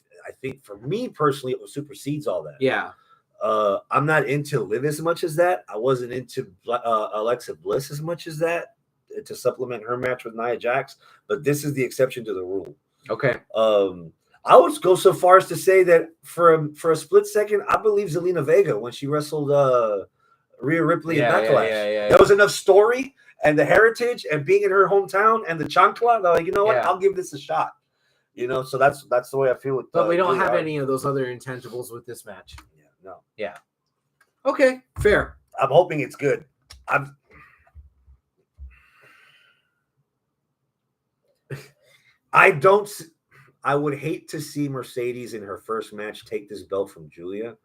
think, for me personally, it supersedes all that. Yeah. I'm not into Liv as much as that. I wasn't into Alexa Bliss as much as that to supplement her match with Nia Jax. But this is the exception to the rule. Okay. I would go so far as to say that for a split second, I believe Zelina Vega when she wrestled Rhea Ripley in Backlash. Yeah. There was enough story and the heritage and being in her hometown and the chancla. They're like, you know what? I'll give this a shot. You know, so that's the way I feel with. But we don't have any of those other intangibles with this match. Yeah, no. Yeah. Okay, fair. I'm hoping it's good. I would hate to see Mercedes in her first match take this belt from Julia,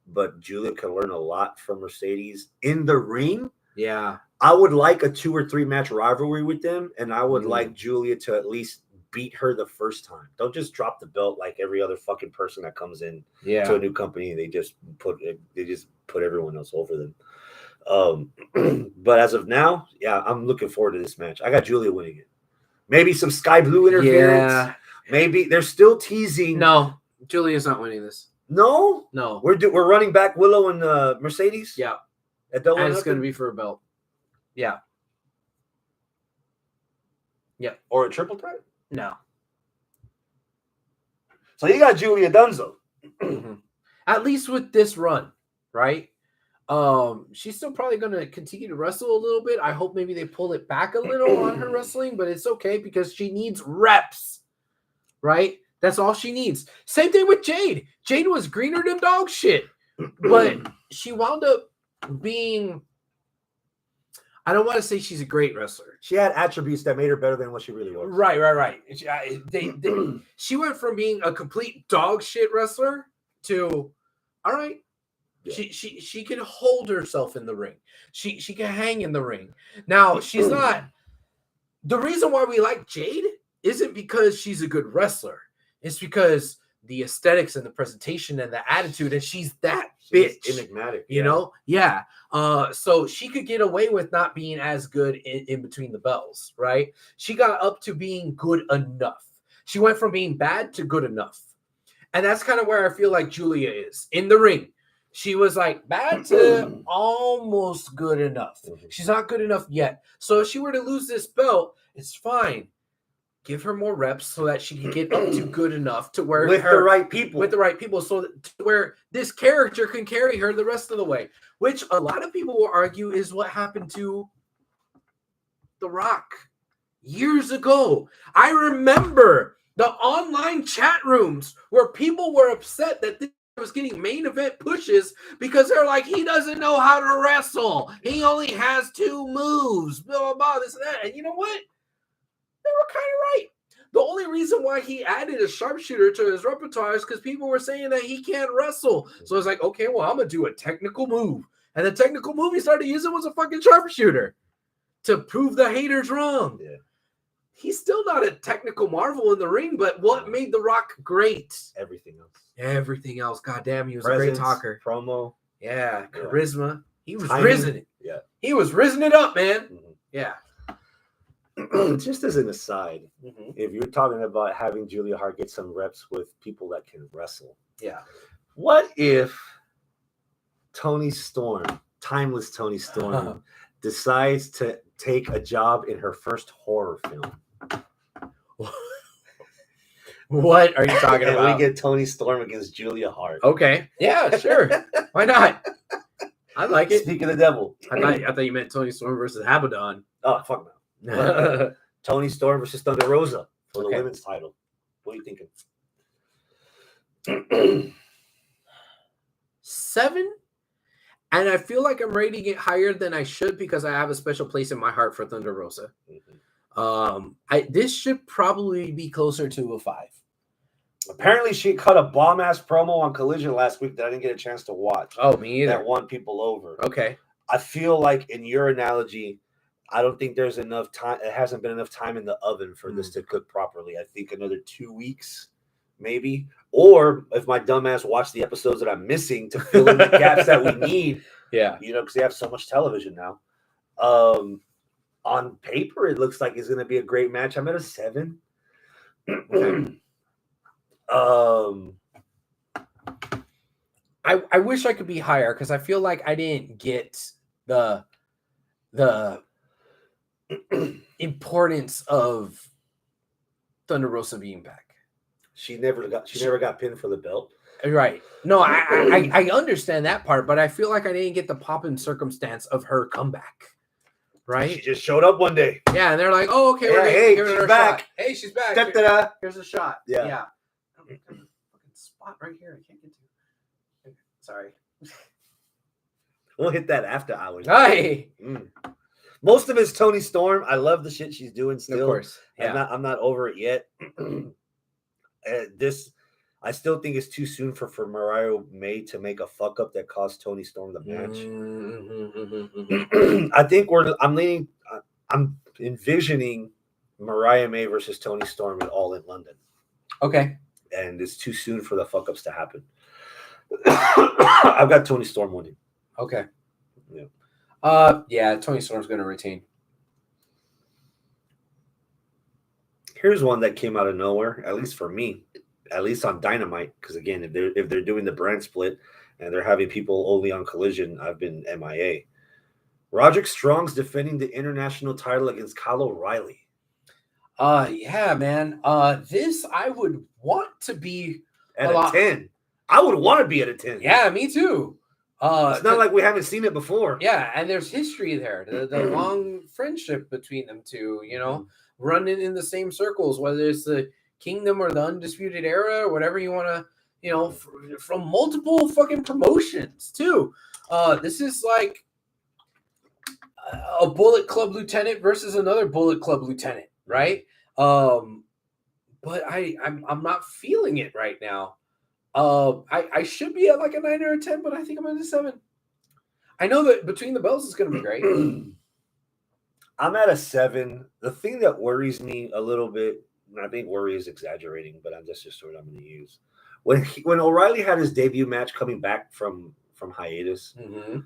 but Julia can learn a lot from Mercedes in the ring. Yeah. I would like a 2 or 3 match rivalry with them, and I would like Julia to at least beat her the first time. Don't just drop the belt like every other fucking person that comes in to a new company. They just put everyone else over them. But as of now, I'm looking forward to this match. I got Julia winning it. Maybe some Sky Blue interference. Yeah. Maybe they're still teasing. No, Julia's not winning this. No. We're running back Willow and Mercedes. Yeah. And it's going to be for a belt. Yeah. Yeah. Or a triple threat? No. So you got Julia Dunzo. At least with this run, right? She's still probably going to continue to wrestle a little bit. I hope maybe they pull it back a little on her wrestling, but it's okay because she needs reps, right? That's all she needs. Same thing with Jade. Jade was greener than dog shit, but she wound up being, I don't want to say she's a great wrestler. She had attributes that made her better than what she really was. Right. She went from being a complete dog shit wrestler to, all right, she can hold herself in the ring. She can hang in the ring. Now, she's not the reason why we like Jade isn't because she's a good wrestler. It's because the aesthetics and the presentation and the attitude, and she's that bitch. Enigmatic, you know? Yeah. So she could get away with not being as good in between the bells, right? She got up to being good enough. She went from being bad to good enough. And that's kind of where I feel like Julia is in the ring. She was like bad to almost good enough. She's not good enough yet. So if she were to lose this belt, it's fine. Give her more reps so that she can get up to good enough to where with the right people, so that where this character can carry her the rest of the way, which a lot of people will argue is what happened to The Rock years ago. I remember the online chat rooms where people were upset that this was getting main event pushes because they're like, he doesn't know how to wrestle. He only has 2 moves, blah, blah, blah, this and that. And you know what? They were kind of right. The only reason why he added a sharpshooter to his repertoire is because people were saying that he can't wrestle. So it's like, okay, well, I'm going to do a technical move. And the technical move he started using was a fucking sharpshooter to prove the haters wrong. Yeah. He's still not a technical marvel in the ring, but what made The Rock great? Everything else. Everything else. Goddamn, he was Presence, a great talker. Promo. Yeah, charisma. He was Timing. risen it. Yeah. He was risen it up, man. Mm-hmm. Yeah. Just as an aside, if you're talking about having Julia Hart get some reps with people that can wrestle, what if Tony Storm, timeless Tony Storm, decides to take a job in her first horror film? What are you talking and about? we get Tony Storm against Julia Hart. Okay, yeah, sure. Why not? I like it. Speak of the devil. I thought you meant Tony Storm versus Abaddon. Oh, fuck no. Tony Storm versus Thunder Rosa for the women's title. What are you thinking? 7, and I feel like I'm rating it higher than I should because I have a special place in my heart for Thunder Rosa. This should probably be closer to a 5. Apparently, she cut a bomb-ass promo on Collision last week that I didn't get a chance to watch. Oh, me either. That won people over. Okay. I feel like in your analogy, I don't think there's enough time. It hasn't been enough time in the oven for this to cook properly. I think another 2 weeks, maybe. Or if my dumbass watched the episodes that I'm missing to fill in the gaps that we need. Yeah. You know, because they have so much television now. On paper, it looks like it's going to be a great match. I'm at a 7. I wish I could be higher because I feel like I didn't get the importance of Thunder Rosa being back. She never got pinned for the belt. Right. No, I understand that part, but I feel like I didn't get the pop in circumstance of her comeback. Right? She just showed up one day. Yeah, and they're like, "Oh, okay, she's back. Shot. Hey, she's back. Here's a shot." Yeah. There's a fucking spot right here. I can't get to. Sorry. We'll hit that after hours. Hi. Most of it's Tony Storm. I love the shit she's doing still. Of course. Yeah. I'm not over it yet. I still think it's too soon for Mariah May to make a fuck up that cost Tony Storm the match. I think I'm envisioning Mariah May versus Tony Storm at All in London. Okay. And it's too soon for the fuck ups to happen. I've got Tony Storm winning. Okay. Yeah. Yeah, Tony Storm's gonna retain. Here's one that came out of nowhere, at least for me, at least on Dynamite. Because again, if they're doing the brand split and they're having people only on Collision, I've been MIA. Roderick Strong's defending the international title against Kyle O'Reilly. Yeah, man. This I would want to be at a 10. I would want to be at a 10. Yeah, me too. It's not like we haven't seen it before. Yeah, and there's history there. The long friendship between them two, you know, running in the same circles, whether it's the Kingdom or the Undisputed Era or whatever you want to, you know, from multiple fucking promotions too. This is like a Bullet Club lieutenant versus another Bullet Club lieutenant, right? But I'm not feeling it right now. I should be at like a 9 or a 10, but I think I'm at a 7. I know that Between the Bells is going to be great. I'm at a 7. The thing that worries me a little bit, and I think worry is exaggerating, but I'm just the word I'm going to use. When O'Reilly had his debut match coming back from hiatus, Mm-hmm.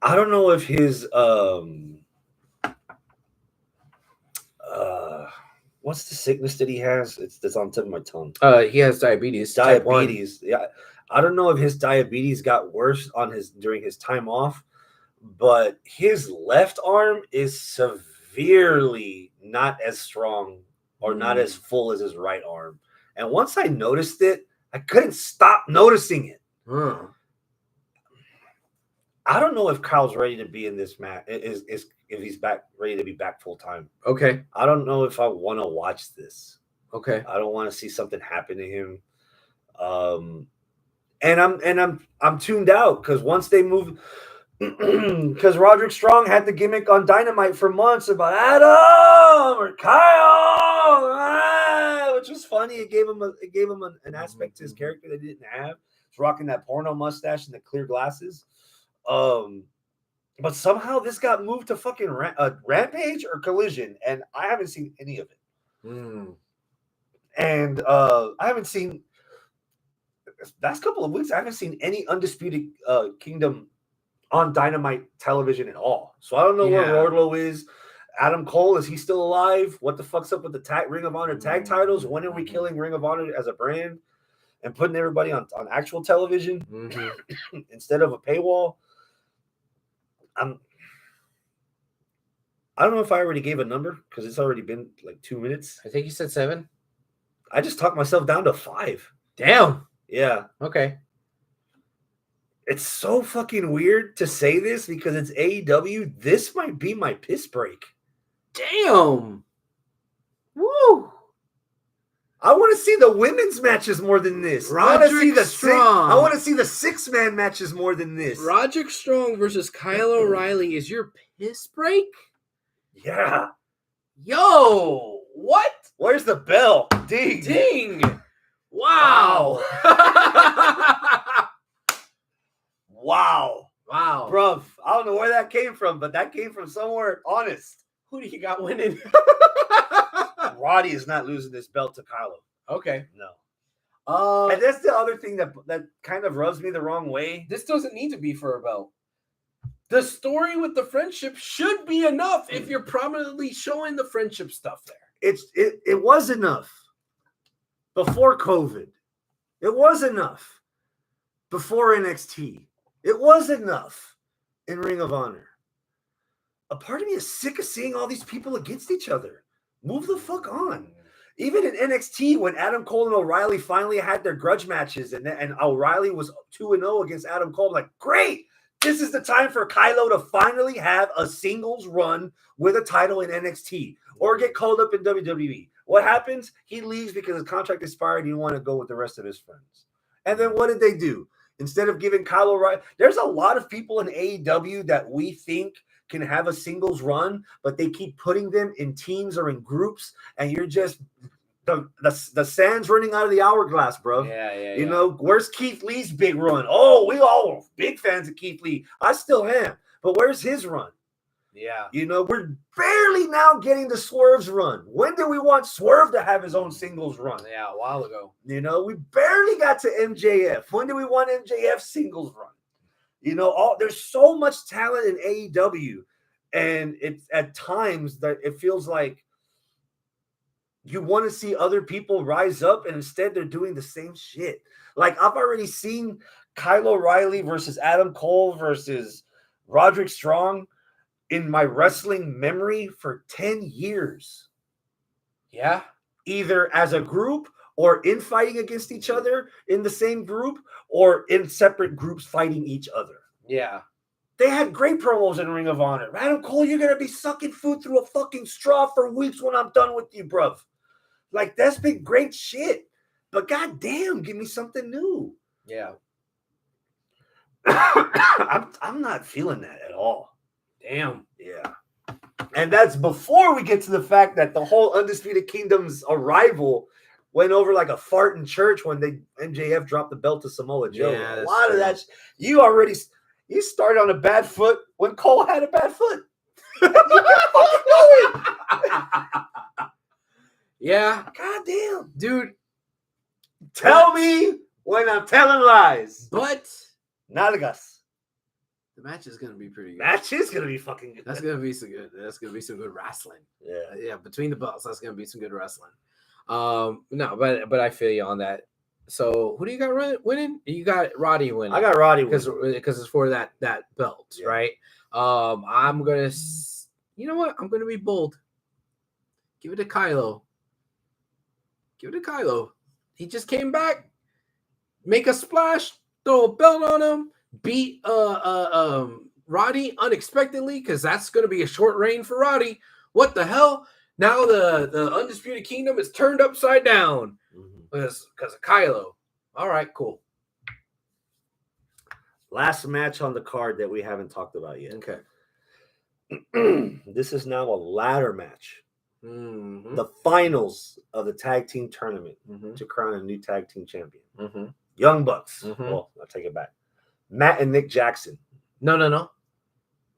I don't know if his what's the sickness that he has? It's on the tip of my tongue. He has diabetes. Type 1. Diabetes. Yeah. I don't know if his diabetes got worse during his time off, but his left arm is severely not as strong or not as full as his right arm. And once I noticed it, I couldn't stop noticing it. Huh. I don't know if Kyle's ready to be in this match. Is if he's ready to be back full time. Okay. I don't know if I want to watch this. Okay. I don't want to see something happen to him. And I'm tuned out because once they move, because Roderick Strong had the gimmick on Dynamite for months about Adam or Kyle, which was funny. It gave him an aspect to his character that he didn't have. He's rocking that porno mustache and the clear glasses. But somehow this got moved to fucking Rampage or Collision, and I haven't seen any of it. And I haven't seen last couple of weeks. I haven't seen any Undisputed Kingdom on Dynamite television at all. So I don't know where Wardlow is. Adam Cole, is he still alive? What the fuck's up with the Ring of Honor tag titles? When are we killing Ring of Honor as a brand and putting everybody on actual television instead of a paywall? I don't know if I already gave a number because it's already been like 2 minutes. I think you said 7. I just talked myself down to 5. Damn. Yeah. Okay. It's so fucking weird to say this because it's AEW. This might be my piss break. Damn. Woo. I want to see the women's matches more than this. I want to see the 6-man matches more than this. Roderick Strong versus Kyle O'Reilly is your piss break? Yeah. Yo, what? Where's the bell? Ding. Ding. Wow. Wow. Wow. Bruv, I don't know where that came from, but that came from somewhere honest. Who do you got winning? Roddy is not losing this belt to Kylo. Okay. No. And that's the other thing that kind of rubs me the wrong way. This doesn't need to be for a belt. The story with the friendship should be enough if you're prominently showing the friendship stuff there. It was enough before COVID. It was enough before NXT. It was enough in Ring of Honor. A part of me is sick of seeing all these people against each other. Move the fuck on. Even in NXT, when Adam Cole and O'Reilly finally had their grudge matches and O'Reilly was 2-0 against Adam Cole, I'm like, great. This is the time for Kylo to finally have a singles run with a title in NXT or get called up in WWE. What happens? He leaves because his contract expired and he want to go with the rest of his friends. And then what did they do? Instead of giving Kyle O'Reilly, there's a lot of people in AEW that we think can have a singles run, but they keep putting them in teams or in groups, and you're just the sand's running out of the hourglass, bro. Yeah. You know, where's Keith Lee's big run? Oh, we all are big fans of Keith Lee. I still am, but where's his run? Yeah. You know, we're barely now getting the Swerve's run. When did we want Swerve to have his own singles run? Yeah, a while ago. You know, we barely got to MJF. When do we want MJF's singles run? You know, there's so much talent in AEW, and it's at times that it feels like you want to see other people rise up, and instead they're doing the same shit. Like, I've already seen Kyle O'Reilly versus Adam Cole versus Roderick Strong in my wrestling memory for 10 years. Yeah. Either as a group or in fighting against each other in the same group or in separate groups fighting each other. Yeah. They had great promos in Ring of Honor. Adam Cole, you're going to be sucking food through a fucking straw for weeks when I'm done with you, bruv. Like, that's been great shit. But goddamn, give me something new. Yeah. I'm not feeling that at all. Damn. Yeah. And that's before we get to the fact that the whole Undisputed Kingdom's arrival went over like a fart in church when MJF dropped the belt to Samoa Joe. Yeah, a lot true. of that. You started on a bad foot when Cole had a bad foot. You kept fucking going. Yeah, God damn. dude. Tell me when I'm telling lies. But Nalgas. the match is gonna be pretty good. Match is gonna be fucking good. That's gonna be some good. That's gonna be some good wrestling. Yeah. Yeah, between the belts, that's gonna be some good wrestling. No, but I feel you on that. So who do you got winning? You got Roddy winning. I got Roddy because winning. it's for that belt, Yeah. right? I'm gonna, you know what? I'm gonna be bold. Give it to Kylo. Give it to Kylo. He just came back, make a splash, throw a belt on him, beat Roddy unexpectedly, because that's gonna be a short reign for Roddy. What the hell? Now the Undisputed Kingdom is turned upside down because of Kylo. All right, cool. Last match on the card that we haven't talked about yet. Okay. This is now a ladder match. Mm-hmm. The finals of the tag team tournament to crown a new tag team champion. Young Bucks. Well, I'll take it back. Matt and Nick Jackson. No.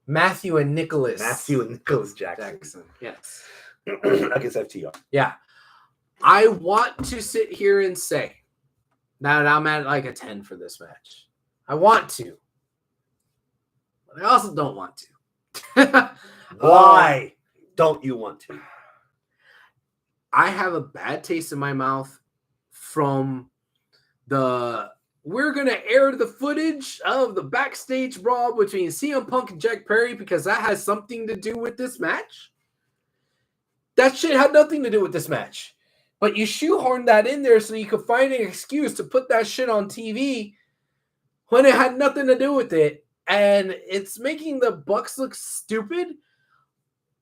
Matthew and Nicholas Jackson. Yes. Against FTR. Yeah. I want to sit here and say that I'm at like a 10 for this match. I want to. But I also don't want to. Why don't you want to? I have a bad taste in my mouth from we're going to air the footage of the backstage brawl between CM Punk and Jack Perry because that has something to do with this match. That shit had nothing to do with this match. But you shoehorned that in there so you could find an excuse to put that shit on TV when it had nothing to do with it. And it's making the Bucks look stupid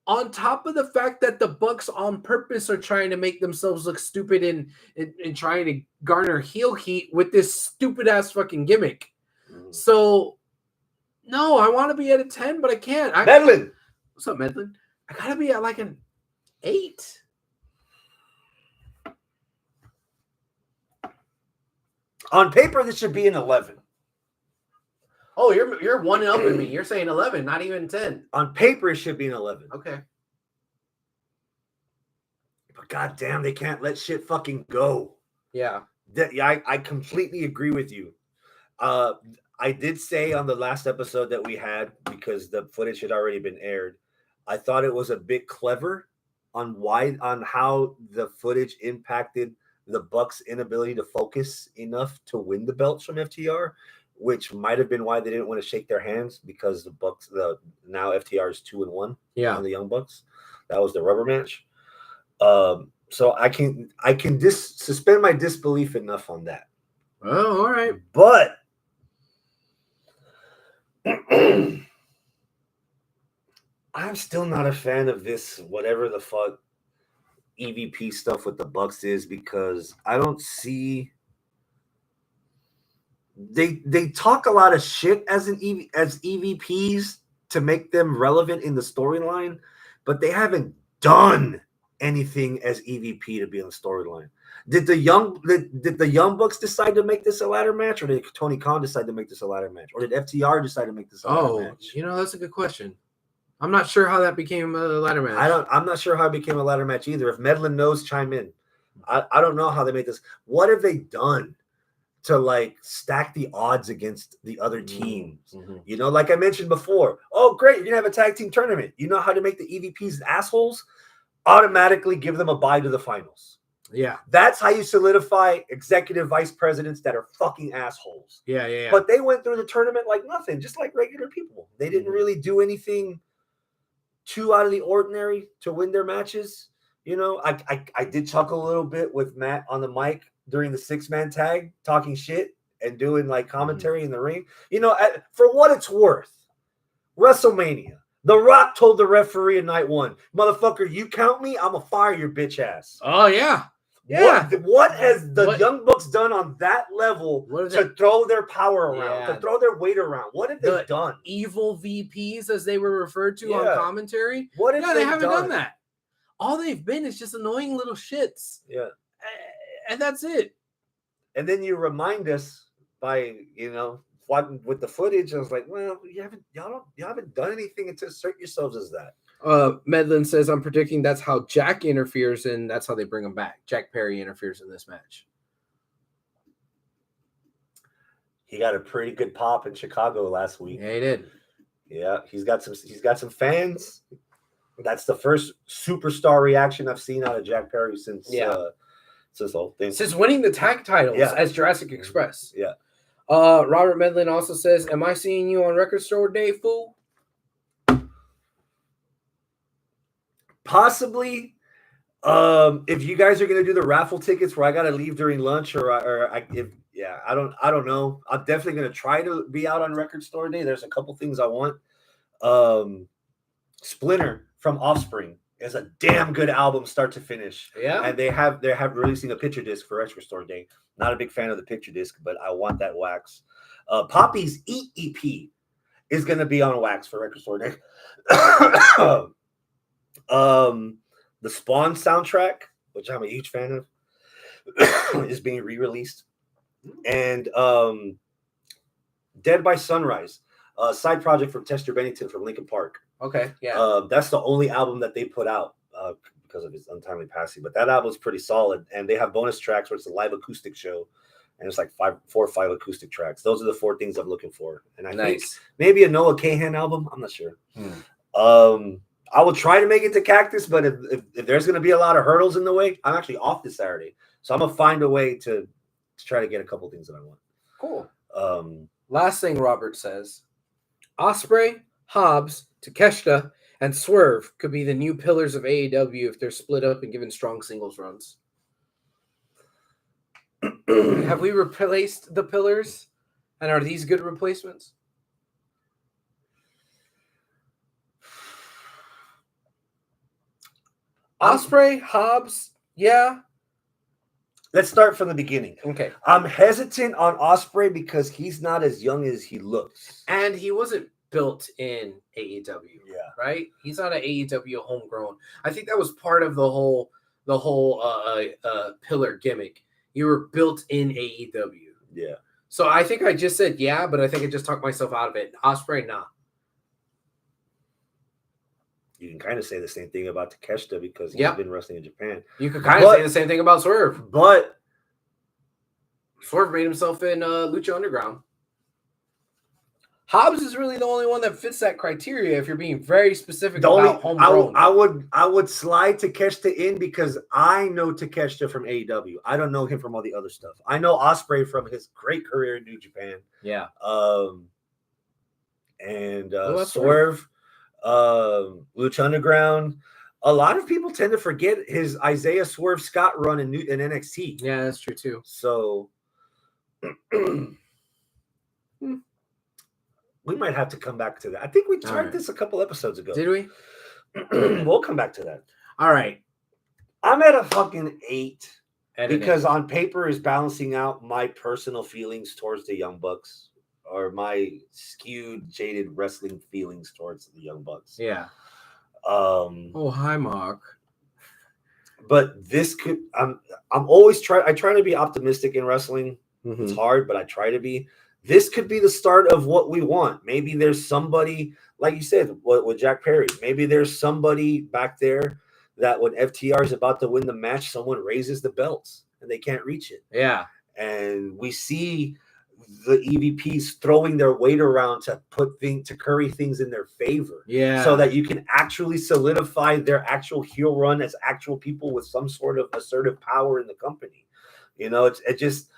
on top of the fact that the Bucks on purpose are trying to make themselves look stupid and trying to garner heel heat with this stupid ass fucking gimmick. So, no, I want to be at a 10, but I can't. Medlin. What's up, Medlin? I got to be at like an 8. On paper, this should be an 11. Oh, you're one up in me. You're saying 11, not even 10. On paper, it should be an 11. Okay. But goddamn, they can't let shit fucking go. Yeah. I completely agree with you. I did say on the last episode that we had, because the footage had already been aired, I thought it was a bit clever on how the footage impacted the Bucks' inability to focus enough to win the belts from FTR, which might have been why they didn't want to shake their hands, because the Bucks, now FTR is 2-1 on the Young Bucks. That was the rubber match. So I can suspend my disbelief enough on that. Oh, all right. But I'm still not a fan of this, whatever the fuck EVP stuff with the Bucks is, because I don't see. They talk a lot of shit as EVPs to make them relevant in the storyline, but they haven't done anything as EVP to be on the storyline. Did the Young Bucks decide to make this a ladder match, or did Tony Khan decide to make this a ladder match, or did FTR decide to make this a ladder match? You know, that's a good question. I'm not sure how that became a ladder match. I'm not sure how it became a ladder match either. If Medlin knows, chime in. I don't know how they made this. What have they done to like stack the odds against the other teams? You know, like I mentioned before. Oh, great, you're gonna have a tag team tournament. You know how to make the EVPs assholes? Automatically give them a bye to the finals. Yeah. That's how you solidify executive vice presidents that are fucking assholes. Yeah. But they went through the tournament like nothing, just like regular people. They didn't really do anything too out of the ordinary to win their matches. You know, I did chuckle a little bit with Matt on the mic during the 6-man tag, talking shit and doing like commentary in the ring. You know, for what it's worth, WrestleMania, The Rock told the referee in night 1, motherfucker, you count me, I'm gonna fire your bitch ass. Oh yeah. Yeah. What has the Young Bucks done on that level to throw their power around, to throw their weight around? What have they done? Evil VPs, as they were referred to on commentary. What have they haven't done that. All they've been is just annoying little shits. Yeah. And that's it. And then you remind us by, you know, with the footage. I was like, well, y'all haven't done anything to assert yourselves as that. Medlin says, I'm predicting that's how Jack interferes, and that's how they bring him back. Jack Perry interferes in this match. He got a pretty good pop in Chicago last week. Yeah, he did. Yeah, he's got some fans. That's the first superstar reaction I've seen out of Jack Perry since the whole thing. Since winning the tag titles as Jurassic Express. Yeah. Robert Medlin also says, am I seeing you on Record Store Day, fool? Possibly. If you guys are gonna do the raffle tickets where I gotta leave during lunch, I don't know. I'm definitely gonna try to be out on Record Store Day. There's a couple things I want. Splinter from Offspring is a damn good album, start to finish. Yeah, and they're releasing a picture disc for Record Store Day. Not a big fan of the picture disc, but I want that wax. Poppy's Eat EP is gonna be on wax for Record Store Day. The Spawn soundtrack, which I'm a huge fan of, is being re-released. And Dead by Sunrise, a side project from Chester Bennington from Linkin Park. Okay, yeah. That's the only album that they put out because of his untimely passing. But that album's pretty solid. And they have bonus tracks where it's a live acoustic show. And it's like 4 or 5 acoustic tracks. Those are the 4 things I'm looking for. And I think maybe a Noah Kahan album. I'm not sure. I will try to make it to Cactus, but if there's going to be a lot of hurdles in the way, I'm actually off this Saturday. So I'm going to find a way to try to get a couple things that I want. Cool. Last thing Robert says, Ospreay, Hobbs, Takeshita, and Swerve could be the new pillars of AEW if they're split up and given strong singles runs. Have we replaced the pillars? And are these good replacements? Ospreay, Hobbs, yeah. Let's start from the beginning. Okay. I'm hesitant on Ospreay because he's not as young as he looks. And he wasn't built in AEW. Yeah. Right? He's not an AEW homegrown. I think that was part of the whole pillar gimmick. You were built in AEW. Yeah. So I think I just said yeah, but I think I just talked myself out of it. Ospreay, nah. You can kind of say the same thing about Takeshita because he's been wrestling in Japan. You could kind of say the same thing about Swerve. But Swerve made himself in Lucha Underground. Hobbs is really the only one that fits that criteria if you're being very specific about homegrown. I would slide Takeshita in because I know Takeshita from AEW. I don't know him from all the other stuff. I know Ospreay from his great career in New Japan. Yeah. Swerve. Lucha Underground. A lot of people tend to forget his Isaiah Swerve Scott run in NXT. Yeah, that's true too. So we might have to come back to that. I think we tried this a couple episodes ago. Did we? We'll come back to that. All right. I'm at a fucking 8 because on paper is balancing out my personal feelings towards the Young Bucks. Or my skewed, jaded wrestling feelings towards the Young Bucks. Yeah. Hi, Mark. But this could. I'm always I try to be optimistic in wrestling. Mm-hmm. It's hard, but I try to be. This could be the start of what we want. Maybe there's somebody, like you said, with Jack Perry. Maybe there's somebody back there that when FTR is about to win the match, someone raises the belts and they can't reach it. Yeah. And we see the EVPs throwing their weight around to curry things in their favor. Yeah. So that you can actually solidify their actual heel run as actual people with some sort of assertive power in the company. You know, it just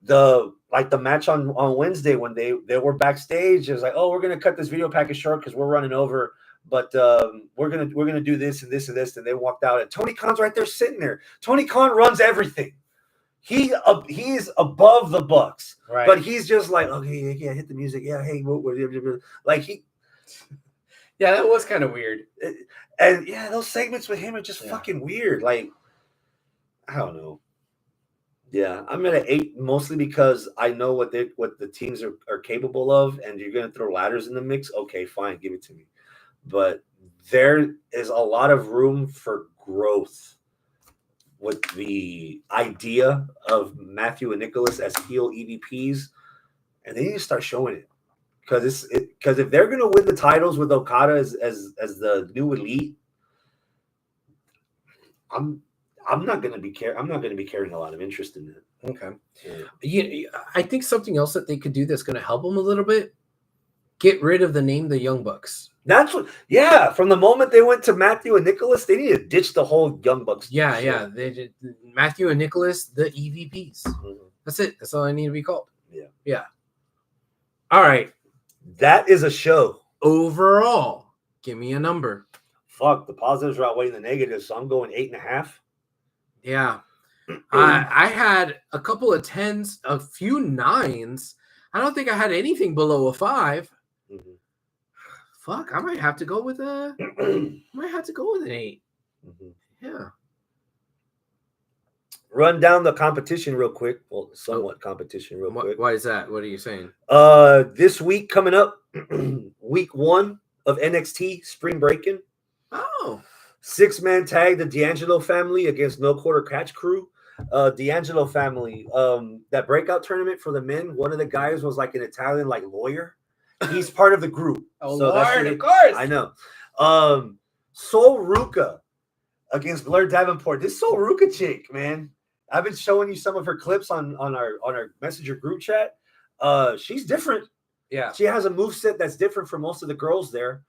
the match on Wednesday when they were backstage, it was like, oh, we're gonna cut this video package short because we're running over, but we're gonna do this and this and this, and they walked out and Tony Khan's right there sitting there. Tony Khan runs everything. He's above the Bucks, right? But he's just like, okay, yeah, hit the music, yeah, hey, like he, yeah, that was kind of weird, and yeah, those segments with him are just fucking weird. Like, I don't know. Yeah, I'm at an 8 mostly because I know what the teams are capable of, and you're gonna throw ladders in the mix. Okay, fine, give it to me. But there is a lot of room for growth with the idea of Matthew and Nicholas as heel EVPs, and they need to start showing it because if they're gonna win the titles with Okada as the new elite, I'm not gonna be carrying a lot of interest in that. Okay. Yeah, I think something else that they could do that's going to help them a little bit. Get rid of the name the Young Bucks. That's what. Yeah, from the moment they went to Matthew and Nicholas, they need to ditch the whole Young Bucks. Yeah, shit. yeah. They did Matthew and Nicholas, the EVPs. Mhm. That's it. That's all I need to be called. Yeah. Yeah. All right. That is a show. Overall, give me a number. Fuck, the positives are outweighing the negatives, so I'm going 8.5. Yeah. I had a couple of 10s, a few 9s. I don't think I had anything below a 5. Mhm. Fuck, I might have to go with an 8. Mhm. Yeah. Run down the competition real quick. Well, somewhat competition real quick. Why is that? What are you saying? This week coming up, week 1 of NXT Spring Breakin. Oh. 6-man tag, the D'Angelo family against No Quarter Catch Crew. D'Angelo family, that breakout tournament for the men, one of the guys was like an Italian lawyer. He's part of the group. Oh, so Lord, of course. I know. Sol Ruka against Blair Davenport. This Sol Ruka chick, man. I've been showing you some of her clips on our Messenger group chat. She's different. Yeah. She has a moveset that's different from most of the girls there.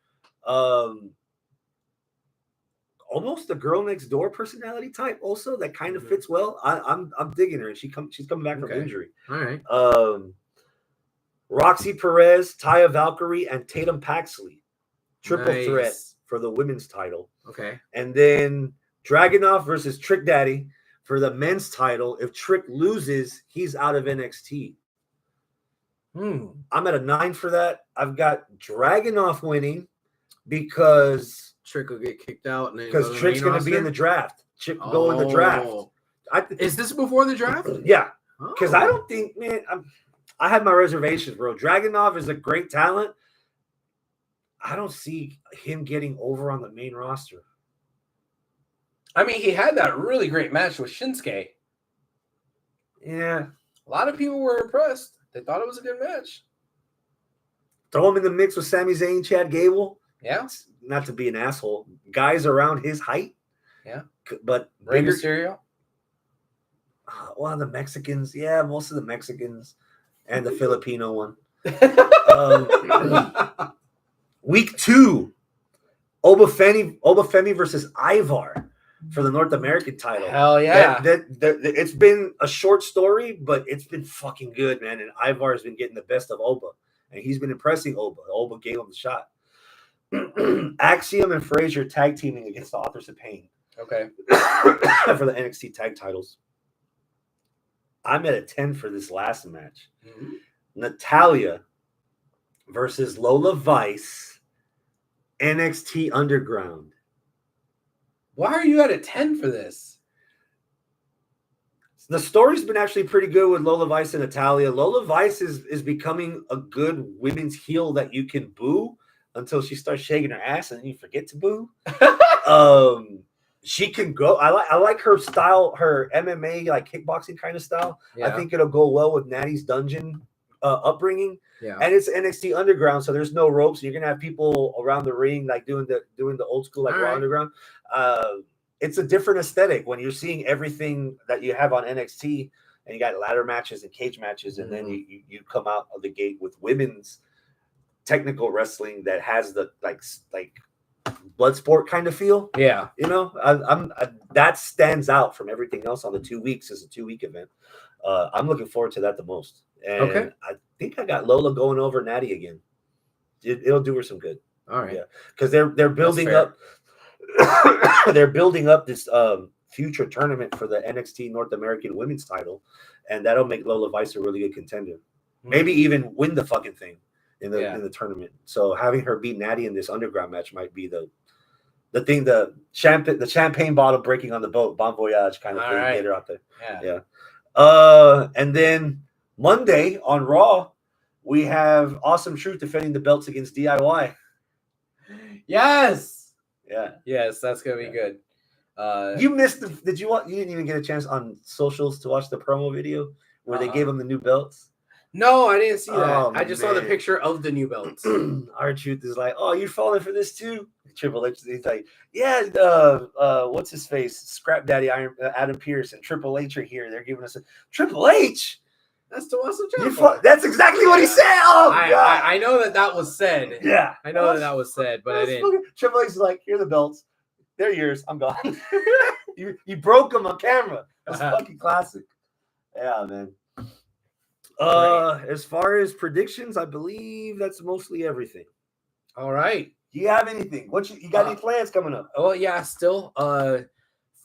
Almost the girl next door personality type also that kind of fits well. I'm digging her, and she's coming back from injury. All right. Roxy Perez, Taya Valkyrie, and Tatum Paxley. Triple threat for the women's title. Okay. And then Dragunov versus Trick Daddy for the men's title. If Trick loses, he's out of NXT. I'm at a 9 for that. I've got Dragunov winning because Trick will get kicked out. Because Trick's going to be in the draft. Trick will go in the draft. Is this before the draft? Yeah. Because I don't think, man, I had my reservations, bro. Dragunov is a great talent. I don't see him getting over on the main roster. I mean, he had that really great match with Shinsuke. Yeah. A lot of people were impressed. They thought it was a good match. Throw him in the mix with Sami Zayn, Chad Gable. Yeah. Not to be an asshole. Guys around his height. Yeah. But Rey Mysterio. Well, the Mexicans. Yeah, most of the Mexicans. And the Filipino one. Week 2. Oba Femi versus Ivar for the North American title. Hell yeah. It's been a short story, but it's been fucking good, man. And Ivar has been getting the best of Oba. And he's been impressing Oba. Oba gave him the shot. Axiom and Frazier tag teaming against the Authors of Pain. Okay. For the NXT tag titles. I'm at a 10 for this last match. Mm-hmm. Natalya versus Lola Vice, NXT Underground. Why are you at a 10 for this? The story's been actually pretty good with Lola Vice and Natalya. Lola Vice is becoming a good women's heel that you can boo until she starts shaking her ass and then you forget to boo. She can go. I like her style, her MMA like kickboxing kind of style. Yeah. I think it'll go well with Natty's Dungeon upbringing. Yeah. And it's NXT Underground, so there's no ropes. You're gonna have people around the ring like doing the old school like Raw Underground. It's a different aesthetic when you're seeing everything that you have on NXT, and you got ladder matches and cage matches, and then you come out of the gate with women's technical wrestling that has the like blood sport kind of feel. Yeah, you know, that stands out from everything else on the 2 weeks as a 2-week event. I'm looking forward to that the most. And I think I got Lola going over Natty again. It'll do her some good. All right, yeah, because they're building up. They're building up this future tournament for the NXT North American Women's title, and that'll make Lola Vice a really good contender. Maybe even win the fucking thing in the tournament. So having her beat Natty in this underground match might be the thing, the champagne bottle breaking on the boat, bon voyage kind of thing. Get her out there. Yeah. And then Monday on Raw, we have Awesome Truth defending the belts against DIY. Yes. Yeah. Yes, that's gonna be good. You missed you didn't even get a chance on socials to watch the promo video where they gave them the new belts? No, I didn't see that. Oh, I just saw the man. picture of the new belts. R-Truth is like, oh, you falling for this too? Triple H, he's like, yeah, what's his face? Scrap Daddy Adam Pearce and Triple H are here. They're giving us a Triple H. That's Tommaso You Ciampa. that's exactly what he said. Oh, God. I know that was said. Yeah. I know that was said, but I didn't. Triple H is like, here are the belts. They're yours. I'm gone. you broke them on camera. That's fucking classic. Yeah, man. As far as predictions, I believe that's mostly everything. All right. Do you have anything? You got any plans coming up? Oh yeah, still.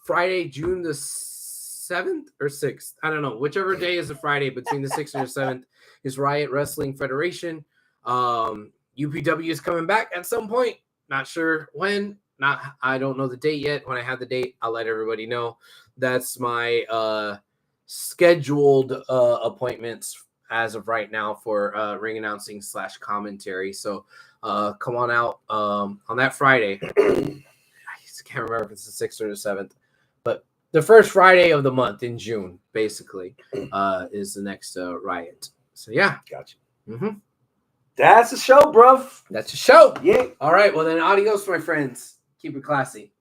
Friday, June the 7th or 6th. I don't know. Whichever day is a Friday between the 6th and the 7th is Riot Wrestling Federation. UPW is coming back at some point. Not sure when. I don't know the date yet. When I have the date, I'll let everybody know. That's my scheduled appointments as of right now for ring announcing / commentary. So come on out on that Friday. I can't remember if it's the 6th or the 7th, but the first Friday of the month in June, basically, is the next Riot. So yeah, gotcha. Mm-hmm. That's a show, bruv. That's a show. Yeah. All right. Well then, adios, my friends. Keep it classy.